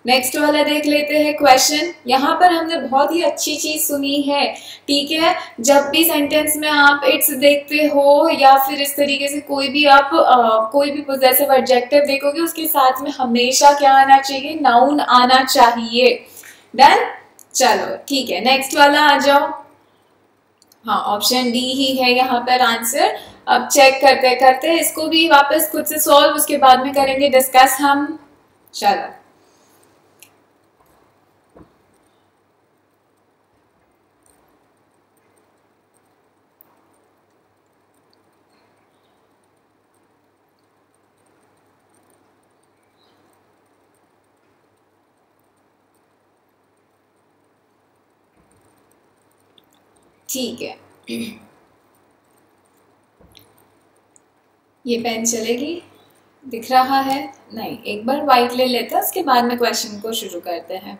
नेक्स्ट वाला देख लेते हैं क्वेश्चन। यहाँ पर हमने बहुत ही अच्छी चीज सुनी है, ठीक है। जब भी सेंटेंस में आप इट्स देखते हो या फिर इस तरीके से कोई भी आप कोई भी पोजेसिव एडजेक्टिव देखोगे, उसके साथ में हमेशा क्या आना चाहिए, नाउन आना चाहिए। डन, चलो ठीक है, नेक्स्ट वाला आ जाओ। हाँ, ऑप्शन डी ही है यहाँ पर आंसर। अब चेक करते करते इसको भी वापस खुद से सॉल्व, उसके बाद में करेंगे डिस्कस हम। चलो ठीक है, ये पेन चलेगी, दिख रहा है? नहीं, एक बार वाइट ले लेते हैं, उसके बाद में क्वेश्चन को शुरू करते हैं।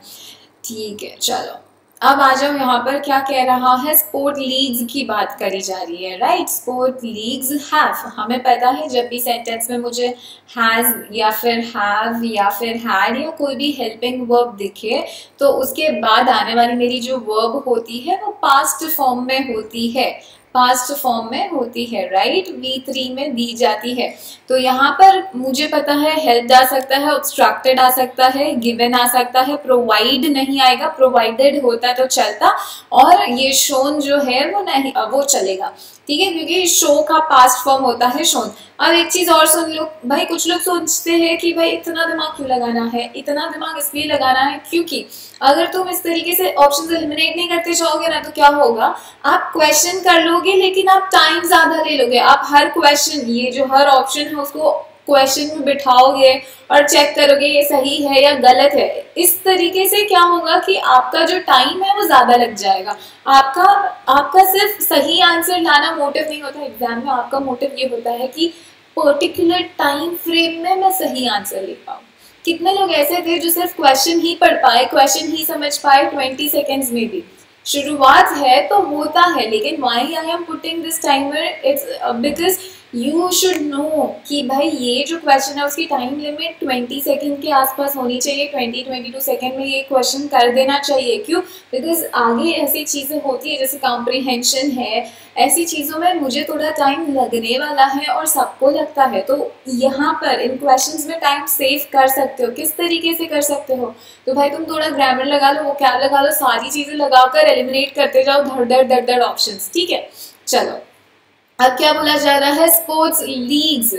ठीक है, चलो अब आ जाओ। यहाँ पर क्या कह रहा है, स्पोर्ट लीग्स की बात करी जा रही है, राइट। स्पोर्ट लीग्स हैव, हमें पता है जब भी सेंटेंस में मुझे हैज या फिर हैव या फिर हैड या कोई भी हेल्पिंग वर्ब दिखे तो उसके बाद आने वाली मेरी जो वर्ब होती है वो पास्ट फॉर्म में होती है, पास्ट फॉर्म में होती है, राइट। V3 में दी जाती है। तो यहाँ पर मुझे पता है हेल्प आ सकता है, ऑब्स्ट्रक्टेड आ सकता है, गिवन आ सकता है, प्रोवाइड नहीं आएगा, प्रोवाइडेड होता तो चलता, और ये शोन जो है वो नहीं, वो चलेगा, ठीक है, क्योंकि शो का पास्ट फॉर्म होता है शोन। अब एक चीज और सुन लो भाई, कुछ लोग सोचते हैं कि भाई इतना दिमाग क्यों लगाना है, इतना दिमाग इसलिए लगाना है क्योंकि अगर तुम इस तरीके से ऑप्शन एलिमिनेट नहीं करते जाओगे ना तो क्या होगा, आप क्वेश्चन कर लोगे लेकिन आप टाइम ज्यादा ले लोगे। आप हर क्वेश्चन, ये जो हर ऑप्शन है उसको क्वेश्चन में बिठाओगे और चेक करोगे ये सही है या गलत है। इस तरीके से क्या होगा कि आपका जो टाइम है वो ज्यादा लग जाएगा। आपका सिर्फ सही आंसर लाना मोटिव नहीं होता एग्जाम में, आपका मोटिव ये होता है कि पर्टिकुलर टाइम फ्रेम में मैं सही आंसर लिख पाऊँ। कितने लोग ऐसे थे जो सिर्फ क्वेश्चन ही पढ़ पाए, क्वेश्चन ही समझ पाए 20 सेकेंड्स में भी। शुरुआत है तो होता है, लेकिन why I am putting this timer, it's because you should know कि भाई ये जो क्वेश्चन है उसकी टाइम लिमिट 20 सेकंड के आसपास होनी चाहिए। 22 सेकंड में ये क्वेश्चन कर देना चाहिए। क्यों? बिकॉज आगे ऐसी चीज़ें होती है जैसे कॉम्प्रिहेंशन है, ऐसी चीज़ों में मुझे थोड़ा टाइम लगने वाला है और सबको लगता है। तो यहाँ पर इन क्वेश्चंस में टाइम सेव कर सकते हो। किस तरीके से कर सकते हो? तो भाई तुम थोड़ा ग्रामर लगा लो, वोकैब लगा लो, सारी चीज़ें लगाकर एलिमिनेट करते जाओ धड़ धड़ ऑप्शंस, ठीक है। चलो अब क्या बोला जा रहा है, sports leagues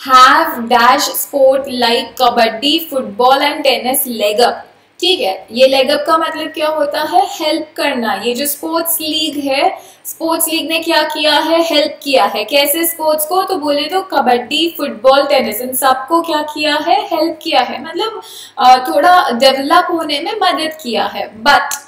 have dash sport like kabaddi, football and tennis leg up, ठीक है। ये लेग अप का मतलब क्या होता है, हेल्प करना। ये जो स्पोर्ट्स लीग है, स्पोर्ट्स लीग ने क्या किया है, हेल्प किया है। कैसे स्पोर्ट्स को? तो बोले तो कबड्डी, फुटबॉल, टेनिस, इन सबको क्या किया है, हेल्प किया है, मतलब थोड़ा डेवलप होने में मदद किया है। बट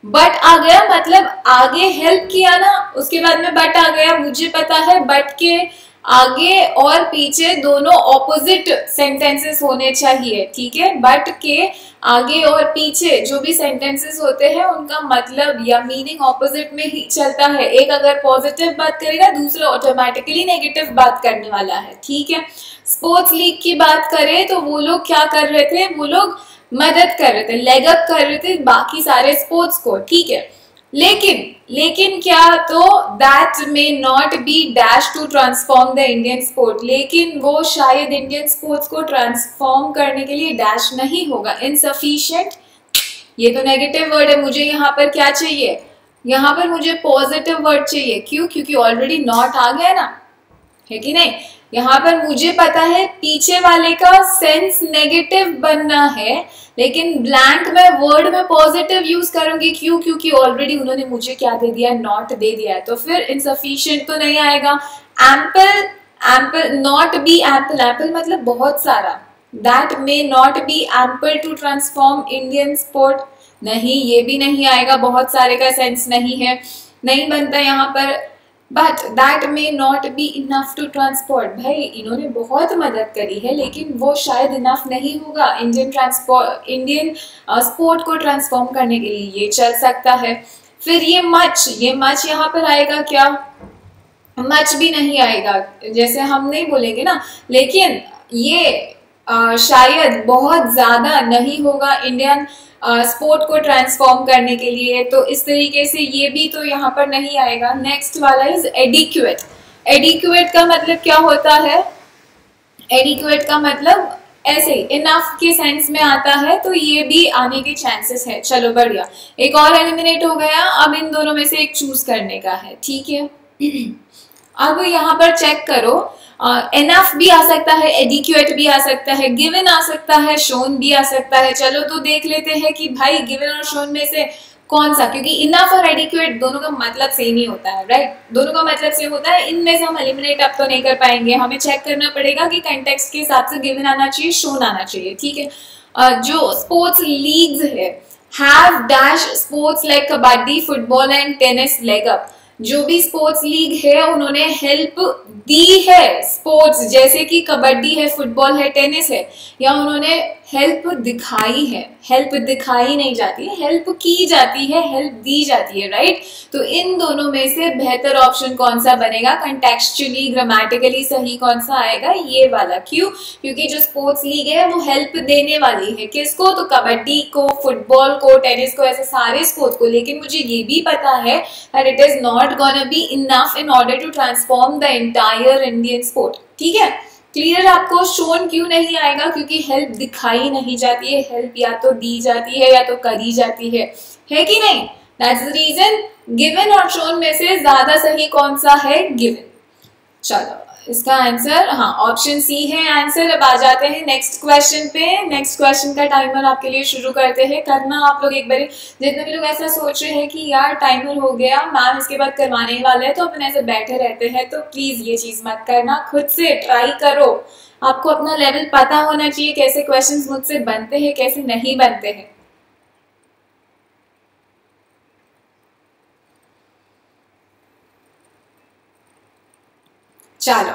आ गया, मतलब आगे हेल्प किया ना, उसके बाद में बट आ गया। मुझे पता है बट के आगे और पीछे दोनों ऑपोजिट सेंटेंसेस होने चाहिए, ठीक है। बट के आगे और पीछे जो भी सेंटेंसेस होते हैं उनका मतलब या मीनिंग ऑपोजिट में ही चलता है। एक अगर पॉजिटिव बात करेगा, दूसरा ऑटोमेटिकली नेगेटिव बात करने वाला है, ठीक है। स्पोर्ट्स लीग की बात करें तो वो लोग क्या कर रहे थे, वो लोग मदद कर रहे थे, लेग अप कर रहे थे बाकी सारे स्पोर्ट्स को, ठीक है। लेकिन क्या, तो that may not be dash to transform the Indian sport, लेकिन वो शायद इंडियन स्पोर्ट्स को ट्रांसफॉर्म करने के लिए डैश नहीं होगा। इनसफिशिएंट, ये तो नेगेटिव वर्ड है। मुझे यहाँ पर क्या चाहिए, यहाँ पर मुझे पॉजिटिव वर्ड चाहिए। क्यों? क्योंकि ऑलरेडी नॉट आ गया ना, है कि नहीं। यहाँ पर मुझे पता है पीछे वाले का सेंस नेगेटिव बनना है, लेकिन ब्लैंक में वर्ड में पॉजिटिव यूज करूंगी। क्यों? क्योंकि ऑलरेडी उन्होंने मुझे क्या दे दिया, नॉट दे दिया है। तो फिर इनसफिशिएंट तो नहीं आएगा। Ample, ample not be ample, ample मतलब बहुत सारा। That may not be ample to transform Indian sport, नहीं, ये भी नहीं आएगा। बहुत सारे का सेंस नहीं है, नहीं बनता यहाँ पर। But that may not be enough to transport, भाई इन्होंने बहुत मदद करी है लेकिन वो शायद इनफ नहीं होगा इंडियन स्पोर्ट को ट्रांसफॉर्म करने के लिए। ये चल सकता है। फिर ये मच यहाँ पर आएगा क्या, मच भी नहीं आएगा, जैसे हम नहीं बोलेंगे ना। लेकिन ये शायद बहुत ज़्यादा नहीं होगा इंडियन स्पोर्ट को ट्रांसफॉर्म करने के लिए, तो इस तरीके से ये भी तो यहाँ पर नहीं आएगा। नेक्स्ट वाला इज एडिक्वेट। एडिक्वेट का मतलब क्या होता है? एडिक्वेट का मतलब ऐसे इनफ के सेंस में आता है, तो ये भी आने के चांसेस है। चलो बढ़िया, एक और एलिमिनेट हो गया। अब इन दोनों में से एक चूज करने का है, ठीक है। अब यहाँ पर चेक करो, इनफ भी आ सकता है, एडिक्वेट भी आ सकता है, गिवन आ सकता है, शोन भी आ सकता है। चलो तो देख लेते हैं कि भाई गिवन और शोन में से कौन सा, क्योंकि इनफ और एडिक्वेट दोनों का मतलब सेम ही होता है, राइट? दोनों का मतलब सेम होता है। इनमें से हम एलिमिनेट अब तो नहीं कर पाएंगे, हमें चेक करना पड़ेगा कि कंटेक्स्ट के हिसाब से गिवन आना चाहिए, शोन आना चाहिए, ठीक है। जो स्पोर्ट्स लीग्स है, have dash sports like kabaddi, football and tennis leg up. जो भी स्पोर्ट्स लीग है उन्होंने हेल्प दी है स्पोर्ट्स, जैसे कि कबड्डी है, फुटबॉल है, टेनिस है, या उन्होंने हेल्प दिखाई है। हेल्प दिखाई नहीं जाती है, हेल्प की जाती है, हेल्प दी जाती है, राइट? तो इन दोनों में से बेहतर ऑप्शन कौन सा बनेगा? कंटेक्चुअली ग्रामेटिकली सही कौन सा आएगा? ये वाला। क्यों? क्योंकि जो स्पोर्ट्स लीग है वो हेल्प देने वाली है। किसको? तो कबड्डी को, फुटबॉल को, टेनिस को, ऐसे सारे स्पोर्ट्स को। लेकिन मुझे ये भी पता है that it is not gonna be enough in order to transform the entire Indian sport, ठीक है? क्लियर? आपको शोन क्यों नहीं आएगा? क्योंकि हेल्प दिखाई नहीं जाती है, हेल्प या तो दी जाती है या तो करी जाती है कि नहीं? दैट्स द रीजन गिवन और शोन में से ज्यादा सही कौन सा है? गिवन। चलो इसका आंसर हाँ ऑप्शन सी है आंसर। अब आ जाते हैं नेक्स्ट क्वेश्चन पे। नेक्स्ट क्वेश्चन का टाइमर आपके लिए शुरू करते हैं। करना आप लोग एक बार, जितने भी लोग ऐसा सोच रहे हैं कि यार टाइमर हो गया, मैम इसके बाद करवाने ही वाले हैं, तो अपन ऐसे बैठे रहते हैं, तो प्लीज ये चीज मत करना, खुद से ट्राई करो। आपको अपना लेवल पता होना चाहिए, कैसे क्वेश्चन मुझसे बनते हैं, कैसे नहीं बनते हैं। चलो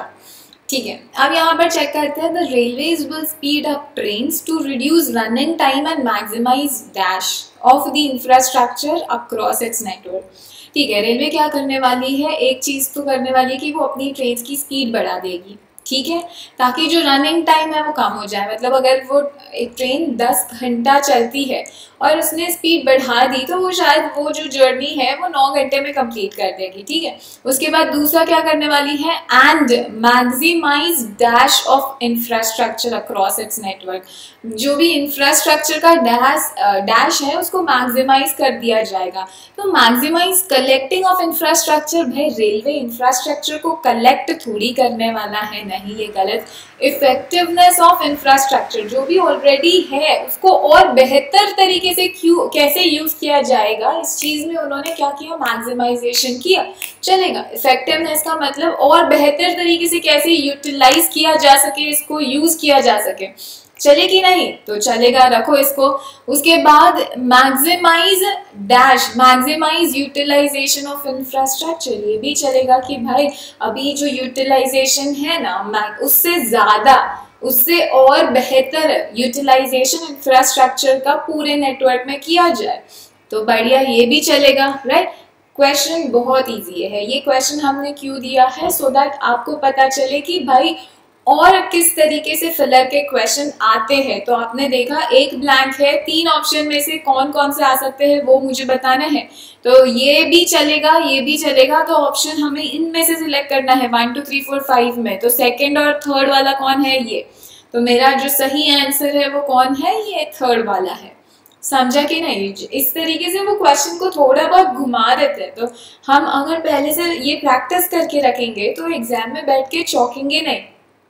ठीक है, अब यहाँ पर चेक करते हैं। The railways will speed up trains to reduce running time and maximize dash of the infrastructure across its network. ठीक है, रेलवे क्या करने वाली है? एक चीज तो करने वाली है कि वो अपनी ट्रेन की स्पीड बढ़ा देगी, ठीक है, ताकि जो रनिंग टाइम है वो कम हो जाए। मतलब अगर वो एक ट्रेन 10 घंटा चलती है और उसने स्पीड बढ़ा दी, तो वो शायद वो जो जर्नी है वो 9 घंटे में कंप्लीट कर देगी, ठीक है। उसके बाद दूसरा क्या करने वाली है? And maximize dash of infrastructure across its network. जो भी इंफ्रास्ट्रक्चर का डैश है उसको मैक्सिमाइज कर दिया जाएगा। तो मैक्सिमाइज कलेक्टिंग ऑफ इंफ्रास्ट्रक्चर, भाई रेलवे इंफ्रास्ट्रक्चर को कलेक्ट थोड़ी करने वाला है, नहीं, ये गलत। इफेक्टिवनेस ऑफ इंफ्रास्ट्रक्चर, जो भी ऑलरेडी है उसको और बेहतर तरीके से कैसे यूज किया जाएगा, इस चीज में उन्होंने क्या किया? मैक्सिमाइजेशन किया। चलेगा। इफेक्टिवनेस का मतलब और बेहतर तरीके से कैसे यूटिलाइज किया जा सके, इसको यूज किया जा सके। चलेगी नहीं तो चलेगा, रखो इसको। उसके बाद maximize dash, maximize utilization of infrastructure, ये भी चलेगा कि भाई अभी जो यूटिलाइजेशन है ना, उससे ज्यादा, उससे और बेहतर यूटिलाइजेशन इंफ्रास्ट्रक्चर का पूरे नेटवर्क में किया जाए, तो बढ़िया, ये भी चलेगा, राइट। क्वेश्चन बहुत इजी है। ये क्वेश्चन हमने क्यों दिया है? सो दैट आपको पता चले कि भाई और किस तरीके से फिलर के क्वेश्चन आते हैं। तो आपने देखा एक ब्लैंक है, 3 ऑप्शन में से कौन कौन से आ सकते हैं वो मुझे बताना है। तो ये भी चलेगा, ये भी चलेगा। तो ऑप्शन हमें इनमें से सिलेक्ट करना है 1 2 3 4 5 में। तो सेकंड और थर्ड वाला कौन है? ये। तो मेरा जो सही आंसर है वो कौन है? ये थर्ड वाला है। समझा कि नहीं? इस तरीके से वो क्वेश्चन को थोड़ा बहुत घुमा देते हैं। तो हम अगर पहले से ये प्रैक्टिस करके रखेंगे तो एग्जाम में बैठ के चौंकेंगे नहीं।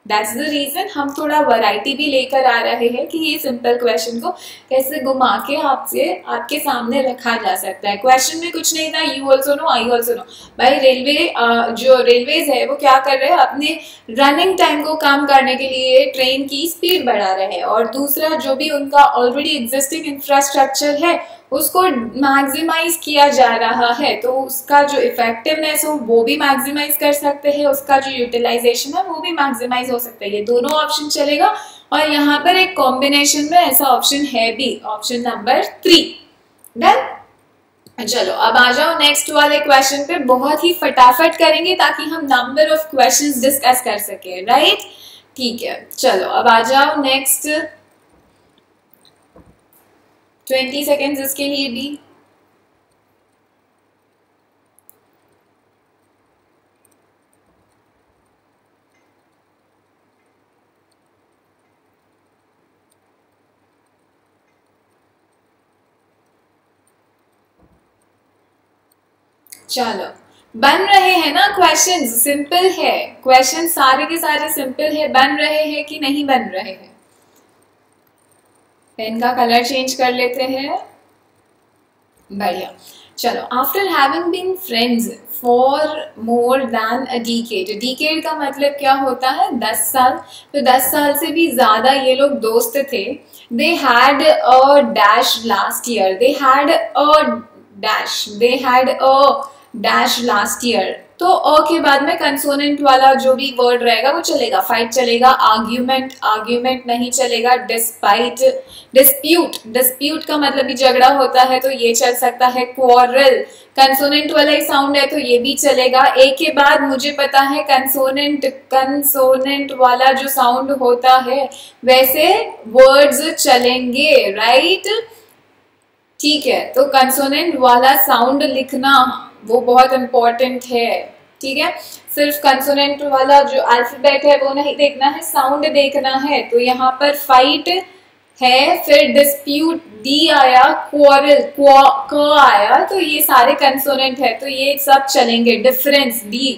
दैट्स द रीजन हम थोड़ा वैरायटी भी लेकर आ रहे हैं कि ये सिंपल क्वेश्चन को कैसे घुमा के आपके सामने रखा जा सकता है। क्वेश्चन में कुछ नहीं था, you also know, I also know. भाई जो रेलवेज है वो क्या कर रहे हैं? अपने रनिंग टाइम को कम करने के लिए ट्रेन की स्पीड बढ़ा रहे हैं, और दूसरा जो भी उनका ऑलरेडी एग्जिस्टिंग इंफ्रास्ट्रक्चर है उसको मैक्सिमाइज किया जा रहा है। तो उसका जो इफेक्टिवनेस हो वो भी मैक्सिमाइज कर सकते हैं, उसका जो यूटिलाइजेशन है वो भी मैक्सिमाइज हो सकता है। ये दोनों ऑप्शन चलेगा। और यहाँ पर एक कॉम्बिनेशन में ऐसा ऑप्शन है भी, ऑप्शन नंबर 3। डन। चलो अब आ जाओ नेक्स्ट वाले क्वेश्चन पे। बहुत ही फटाफट करेंगे ताकि हम नंबर ऑफ क्वेश्चंस डिस्कस कर सके, राइट। ठीक है, चलो अब आ जाओ नेक्स्ट 20 सेकेंड्स इसके लिए भी। चलो, बन रहे हैं ना क्वेश्चन? सिंपल है क्वेश्चन, सारे के सारे सिंपल है। बन रहे हैं कि नहीं बन रहे हैं? पेन का कलर चेंज कर लेते हैं। बढ़िया, चलो। After having been friends for more than a decade, decade का मतलब क्या होता है? 10 साल। तो 10 साल से भी ज्यादा ये लोग दोस्त थे। दे had a dash last year, they had a dash, they had a dash last year. तो अ के बाद में कंसोनेंट वाला जो भी वर्ड रहेगा वो चलेगा। फाइट चलेगा, आर्ग्यूमेंट, आर्ग्यूमेंट नहीं चलेगा। डिस्पाइट, डिस्प्यूट, डिस्प्यूट का मतलब भी झगड़ा होता है तो ये चल सकता है। क्वारल, कंसोनेंट वाला ही साउंड है तो ये भी चलेगा। ए के बाद मुझे पता है कंसोनेंट, कंसोनेंट वाला जो साउंड होता है वैसे वर्ड्स चलेंगे, राइट? ठीक है, तो कंसोनेंट वाला साउंड लिखना वो बहुत इंपॉर्टेंट है। ठीक है, सिर्फ कंसोनेंट वाला जो अल्फाबेट है वो नहीं देखना है, साउंड देखना है। तो यहाँ पर फाइट है, फिर डिस्प्यूट डी आया, क्वारल क आया, तो ये सारे कंसोनेंट है तो ये सब चलेंगे। डिफरेंस डी,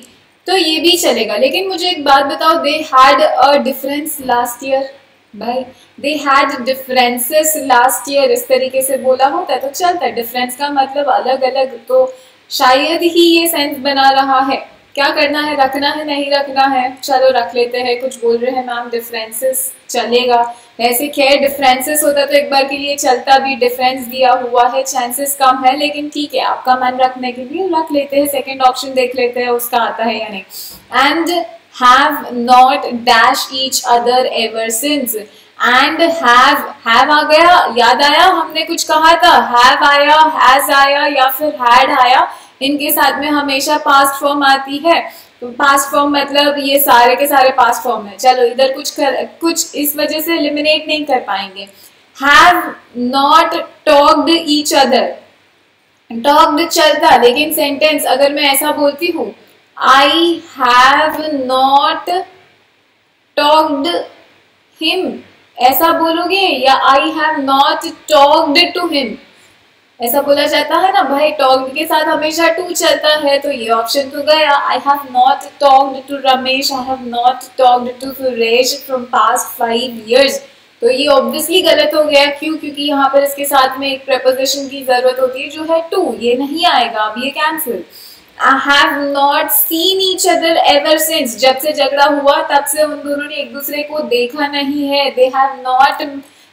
तो ये भी चलेगा। लेकिन मुझे एक बात बताओ, they had a difference last year, भाई they had differences last year इस तरीके से बोला होता है तो चलता है। डिफरेंस का मतलब अलग अलग, तो शायद ही ये सेंस बना रहा है। क्या करना है, रखना है नहीं रखना है? चलो रख लेते हैं। कुछ बोल रहे हैं मैम डिफरेंसेस चलेगा। ऐसे खैर डिफरेंसेस होता तो एक बार के लिए चलता भी, डिफरेंस दिया हुआ है, चांसेस कम है, लेकिन ठीक है आपका मन रखने के लिए रख लेते हैं। सेकेंड ऑप्शन देख लेते हैं उसका आता है या नहीं। And have not dash each other ever since, and have आ गया, याद आया हमने कुछ कहा था? have आया, has आया या फिर had आया, इनके साथ में हमेशा पास्ट फॉर्म आती है। तो पास्ट फॉर्म मतलब ये सारे के सारे पास्ट फॉर्म है। चलो इधर कुछ इस वजह से एलिमिनेट नहीं कर पाएंगे। have not talked each other, talked चलता, लेकिन सेंटेंस अगर मैं ऐसा बोलती हूँ I have not talked him, ऐसा बोलोगे? या I have not talked to him, ऐसा बोला जाता है ना भाई। टॉक्ड के साथ हमेशा टू चलता है तो ये ऑप्शन तो गया। I have not talked to Ramesh, I have not talked to Suresh from past 5 years, तो ये ऑब्वियसली गलत हो गया। क्यों? क्योंकि यहाँ पर इसके साथ में एक प्रपोजिशन की जरूरत होती है जो है टू, ये नहीं आएगा, अब ये cancel. I have not seen each other ever since, जब से झगड़ा हुआ तब से उन दोनों ने एक दूसरे को देखा नहीं है। They have not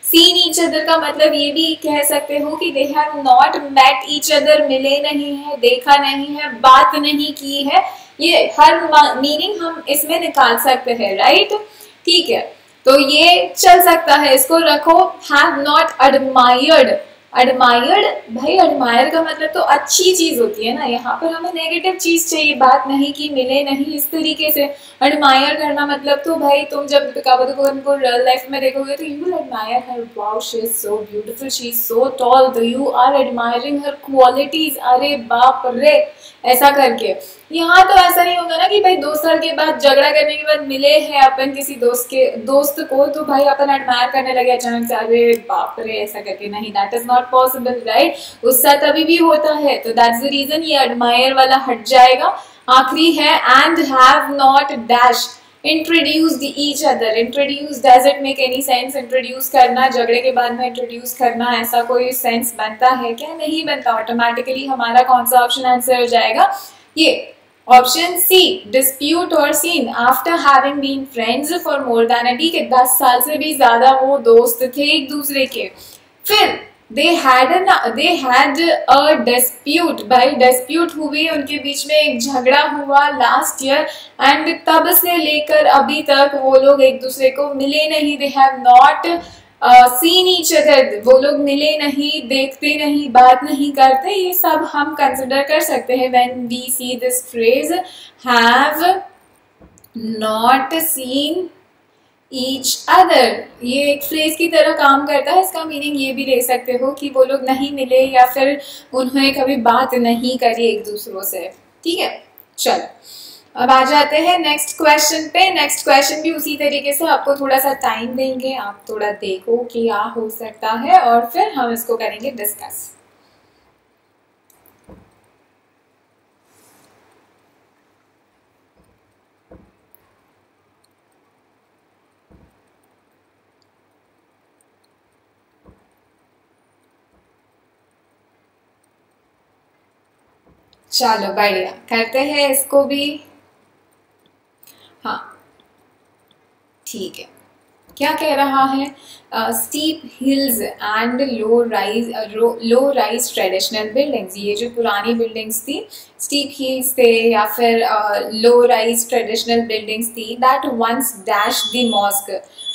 seen each other का मतलब ये भी कह सकते हो कि they have not met each other, मिले नहीं है, देखा नहीं है, बात नहीं की है। ये हर मीनिंग हम इसमें निकाल सकते हैं, राइट? ठीक है, तो ये चल सकता है, इसको रखो। have not admired, एडमायर्ड, भाई एडमायर का मतलब तो अच्छी चीज होती है ना, यहाँ पर हमें नेगेटिव चीज चाहिए, बात नहीं की, मिले नहीं, इस तरीके से एडमायर करना मतलब तो भाई तुम जब दीपिका पादुकोण को रियल लाइफ में देखोगे तो you will admire her, wow she is so beautiful, she is so tall, तो you are admiring her qualities, अरे बाप रे, ऐसा करके। यहाँ तो ऐसा नहीं होगा ना कि भाई 2 साल के बाद झगड़ा करने के बाद मिले हैं अपन किसी दोस्त को तो भाई अपन एडमायर करने लगे अचानक से, अरे बाप रे ऐसा करके, नहीं, that is not possible, right? उससे तभी भी होता है, तो दैट्स द रीजन ये एडमायर वाला हट जाएगा। आखिरी है and have not dash introduced each other. Introduce doesn't make any sense. Introduce करना, झगड़े के बाद में इंट्रोड्यूस करना, ऐसा कोई सेंस बनता है क्या? नहीं बनता। ऑटोमेटिकली हमारा कौन सा ऑप्शन आंसर हो जाएगा? ये ऑप्शन सी, डिस्प्यूट और scene. After having been friends for more than a decade, 10 साल से भी ज्यादा वो दोस्त थे एक दूसरे के। फिर they had a dispute, भाई डिस्प्यूट हुई, उनके बीच में एक झगड़ा हुआ लास्ट ईयर, एंड तब से लेकर अभी तक वो लोग एक दूसरे को मिले नहीं। they have not seen each other, वो लोग मिले नहीं, देखते नहीं, बात नहीं करते, ये सब हम कंसिडर कर सकते हैं when we see this phrase have not seen each other, ये एक फ्रेज की तरह काम करता है। इसका मीनिंग ये भी ले सकते हो कि वो लोग नहीं मिले या फिर उन्होंने कभी बात नहीं करी एक दूसरों से। ठीक है, चलो अब आ जाते हैं नेक्स्ट क्वेश्चन पे। नेक्स्ट क्वेश्चन भी उसी तरीके से आपको थोड़ा सा टाइम देंगे, आप थोड़ा देखो कि क्या हो सकता है और फिर हम इसको करेंगे डिस्कस। चलो बढ़िया, करते हैं इसको भी। हाँ ठीक है, क्या कह रहा है? Steep hills and low rise traditional buildings, ये जो पुरानी बिल्डिंग्स थी, स्टीप हिल्स थे या फिर लो राइज ट्रेडिशनल बिल्डिंग्स थी, that once dash the mosque,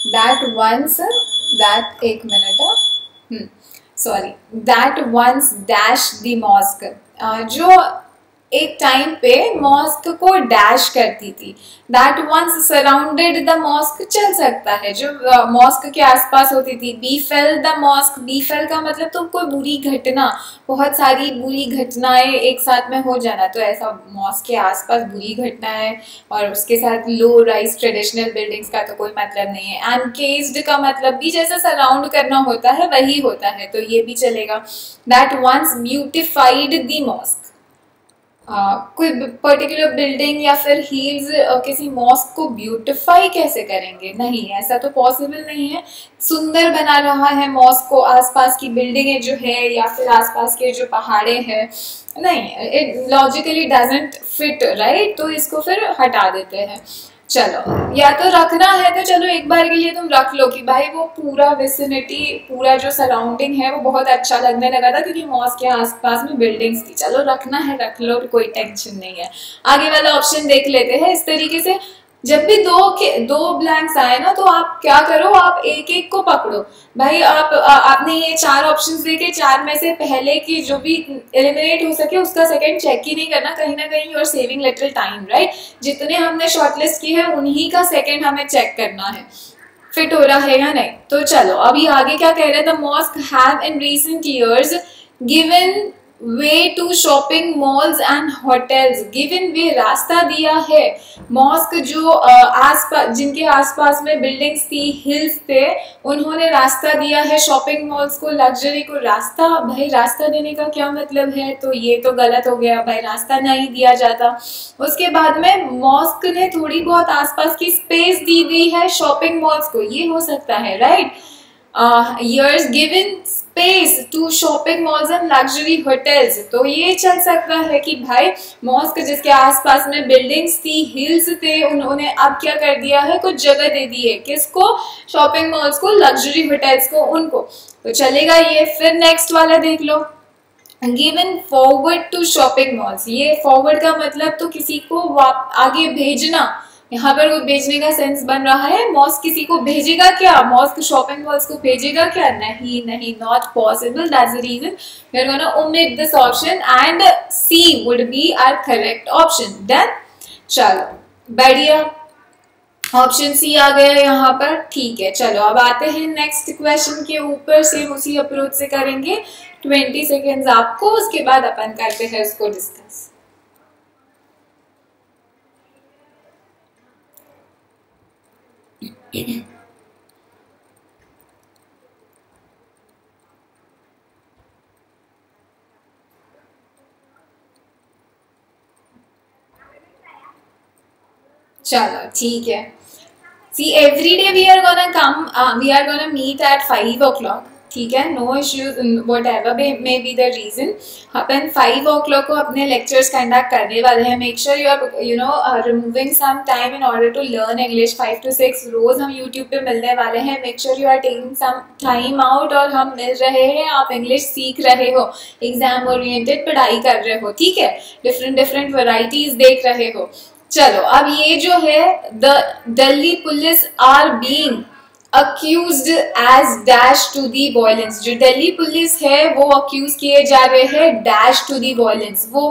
that once, that एक minute, sorry, that once dash the mosque, जो एक टाइम पे मॉस्क को डैश करती थी, that once surrounded the mosque चल सकता है, जो मॉस्क के आसपास होती थी। बीफेल द मॉस्क, बीफेल का मतलब तो कोई बुरी घटना, बहुत सारी बुरी घटनाएं एक साथ में हो जाना, तो ऐसा मॉस्क के आसपास बुरी घटनाएं और उसके साथ लो राइज ट्रेडिशनल बिल्डिंग्स का तो कोई मतलब नहीं है। एनकेस्ड का मतलब भी जैसे सराउंड करना होता है वही होता है, तो ये भी चलेगा। That once beautified the mosque, कोई पर्टिकुलर बिल्डिंग या फिर हील्स किसी मॉस्क को ब्यूटिफाई कैसे करेंगे? नहीं, ऐसा तो पॉसिबल नहीं है। सुंदर बना रहा है मॉस्क को, आसपास की बिल्डिंगें जो है या फिर आसपास के जो पहाड़े हैं, नहीं, it logically doesn't fit, right, तो इसको फिर हटा देते हैं। चलो, या तो रखना है तो चलो एक बार के लिए तुम रख लो कि भाई वो पूरा विसिनिटी, पूरा जो सराउंडिंग है वो बहुत अच्छा लगने लगा था क्योंकि मॉस्क के आसपास में बिल्डिंग्स थी। चलो रखना है रख लो, कोई टेंशन नहीं है। आगे वाला ऑप्शन देख लेते हैं। इस तरीके से जब भी दो ब्लैंक्स आए ना, तो आप क्या करो, आप एक एक को पकड़ो। भाई आपने ये 4 ऑप्शंस देखे, 4 में से पहले की जो भी एलिमिनेट हो सके उसका सेकंड चेक ही नहीं करना, कहीं ना कहीं you are saving little time, right. जितने हमने शॉर्टलिस्ट की है उन्हीं का सेकंड हमें चेक करना है, फिट हो रहा है या नहीं। तो चलो अभी आगे क्या कह रहे हैं? The mosque have in recent years given way to shopping malls and hotels, given way रास्ता दिया है। मॉस्क जो आसपास, जिनके आसपास में बिल्डिंग्स थी, हिल्स थे, उन्होंने रास्ता दिया है शॉपिंग मॉल्स को, लग्जरी को रास्ता। भाई रास्ता देने का क्या मतलब है? तो ये तो गलत हो गया, भाई रास्ता नहीं दिया जाता। उसके बाद में मॉस्क ने थोड़ी बहुत आसपास की स्पेस दी गई है शॉपिंग मॉल्स को, ये हो सकता है, right. years given space to shopping malls and luxury hotels, तो ये चल सकता है कि भाई मॉस्क जिसके आसपास में बिल्डिंग्स थी, हिल्स थे, उन्होंने अब क्या कर दिया है, कुछ जगह दे दी है, किसको? शॉपिंग मॉल्स को, लग्जरी होटल्स को, उनको, तो चलेगा ये। फिर नेक्स्ट वाला देख लो, given forward to shopping malls, ये फॉरवर्ड का मतलब तो किसी को आगे भेजना, यहाँ पर वो भेजने का सेंस बन रहा है। मॉस्क किसी को भेजेगा क्या? मॉस्क शॉपिंग मॉल्स को भेजेगा क्या? नहीं नहीं, not possible. That's the reason we are gonna omit this option and C would be our correct option. Done, चलो बढ़िया, ऑप्शन सी आ गया यहाँ पर। ठीक है, चलो अब आते हैं नेक्स्ट क्वेश्चन के ऊपर। सेम उसी अप्रोच से करेंगे, 20 सेकेंड्स आपको, उसके बाद अपन करते हैं उसको डिस्कस। चलो ठीक है। See, every day we are gonna come, we are gonna meet at 5 o'clock. ठीक है, no issues, whatever may be the reason. अपन 5 o'clock को अपने लेक्चर्स कंडक्ट करने वाले हैं। Make sure you are removing some time in order to learn English. 5 to 6 रोज हम यूट्यूब पे मिलने वाले हैं। Make sure you are taking some time out और हम मिल रहे हैं, आप इंग्लिश सीख रहे हो, एग्जाम ओरिएंटेड पढ़ाई कर रहे हो, ठीक है, डिफरेंट वैरायटीज देख रहे हो। चलो अब ये जो है, the Delhi police are being accused as dash to the violence, जो दिल्ली पुलिस है वो अक्यूज किए जा रहे हैं डैश टू दी वायलेंस, वो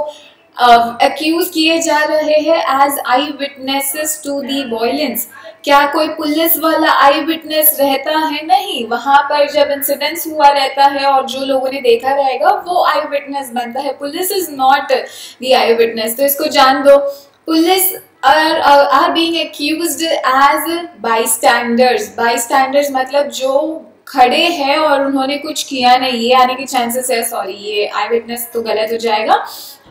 अक्यूज किए जा रहे हैं as eyewitnesses to the violence. क्या कोई पुलिस वाला आई विटनेस रहता है? नहीं, वहां पर जब इंसिडेंस हुआ रहता है और जो लोगों ने देखा रहेगा वो आई विटनेस बनता है, police is not the I witness. तो इसको जान दो, police are being accused as bystanders। bystanders मतलब जो खड़े हैं और उन्होंने कुछ किया नहीं, ये आने के चांसेस है। सॉरी, ये आई विटनेस तो गलत हो जाएगा।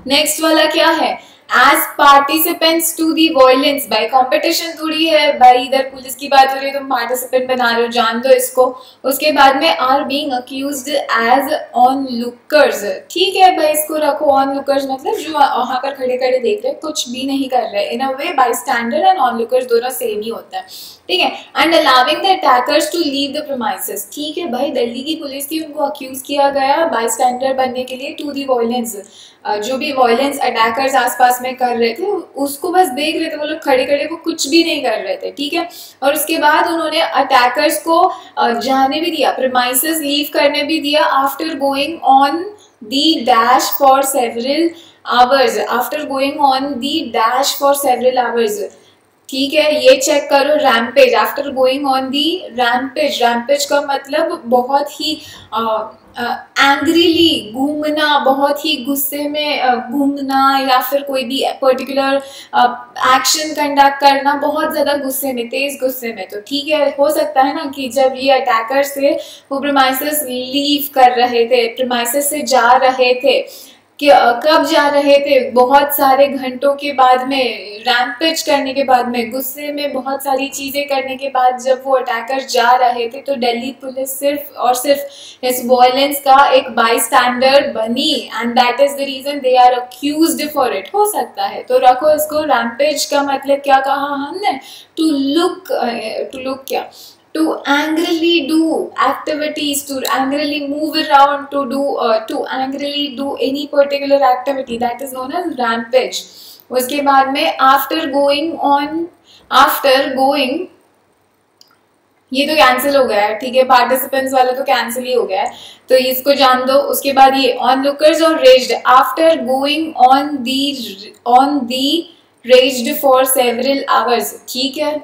नेक्स्ट वाला क्या है? As participants to the violence. भाई कंपटीशन थोड़ी है भाई, इधर पुलिस की बात हो रही है, तुम पार्टिसिपेंट बना रहे हो, जान दो इसको। उसके बाद में are being accused as onlookers. ठीक है भाई, इसको रखो ऑन लुकर्स, मतलब जो वहां पर खड़े खड़े देख रहे, कुछ भी नहीं कर रहे। In a way bystanders and onlookers दोनों सेम ही होता है, ठीक है। And allowing the attackers to leave the premises. ठीक है भाई, दिल्ली की पुलिस थी, उनको अक्यूज किया गया बाई स्टैंडर्ड बनने के लिए टू दी वायलेंस। जो भी वायलेंस अटैकर्स आसपास में कर रहे थे उसको बस देख रहे थे, वो लोग खड़े खड़े, वो कुछ भी नहीं कर रहे थे, ठीक है। और उसके बाद उन्होंने अटैकर्स को जाने भी दिया, प्रीमाइसेस लीव करने भी दिया, after going on the dash for several hours. After going on the dash for several hours, ठीक है। ये चेक करो, rampage, after going on the rampage. Rampage का मतलब बहुत ही एंग्रीली घूमना, बहुत ही गुस्से में घूमना, या फिर कोई भी पर्टिकुलर एक्शन कंडक्ट करना बहुत ज़्यादा गुस्से में, तेज गुस्से में। तो ठीक है, हो सकता है ना कि जब ये अटैकर्स थे वो प्रीमाइसेस लीव कर रहे थे, प्रीमाइसेस से जा रहे थे, कि कब जा रहे थे? बहुत सारे घंटों के बाद में, रैम्पेज करने के बाद में, गुस्से में बहुत सारी चीजें करने के बाद जब वो अटैकर्स जा रहे थे, तो दिल्ली पुलिस सिर्फ और सिर्फ इस वायलेंस का एक बाई स्टैंडर्ड बनी, and that is the reason they are accused for it. हो सकता है, तो रखो इसको। रैम्पेज का मतलब क्या कहा हमने? टू लुक क्या? To angrily do activities, to angrily move around, to angrily do any particular activity, that is known as rampage। उसके बाद में after going, ये तो कैंसिल हो गया है, ठीक है, पार्टिसिपेंट्स वाला तो कैंसिल ही हो गया है, तो इसको जान दो। उसके बाद ये ऑन लुकर्स और raised, after going on the raised for several hours, ठीक है,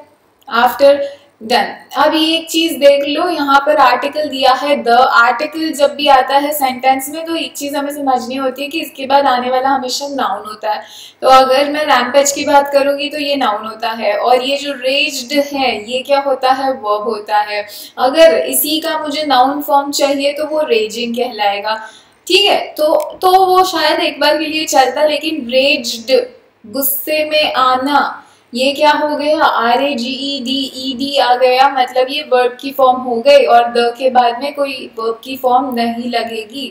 आफ्टर डन। अब ये एक चीज देख लो, यहाँ पर आर्टिकल दिया है द। आर्टिकल जब भी आता है सेंटेंस में तो एक चीज हमें समझनी होती है कि इसके बाद आने वाला हमेशा नाउन होता है। तो अगर मैं रैम्पेज की बात करूंगी तो ये नाउन होता है, और ये जो रेज्ड है ये क्या होता है? वर्ब होता है। अगर इसी का मुझे नाउन फॉर्म चाहिए तो वो रेजिंग कहलाएगा, ठीक है। तो वो शायद एक बार के लिए चलता, लेकिन रेज्ड, गुस्से में आना, ये क्या हो गया? RAGED आ गया, मतलब ये वर्ब की फॉर्म हो गई, और द के बाद में कोई वर्ब की फॉर्म नहीं लगेगी।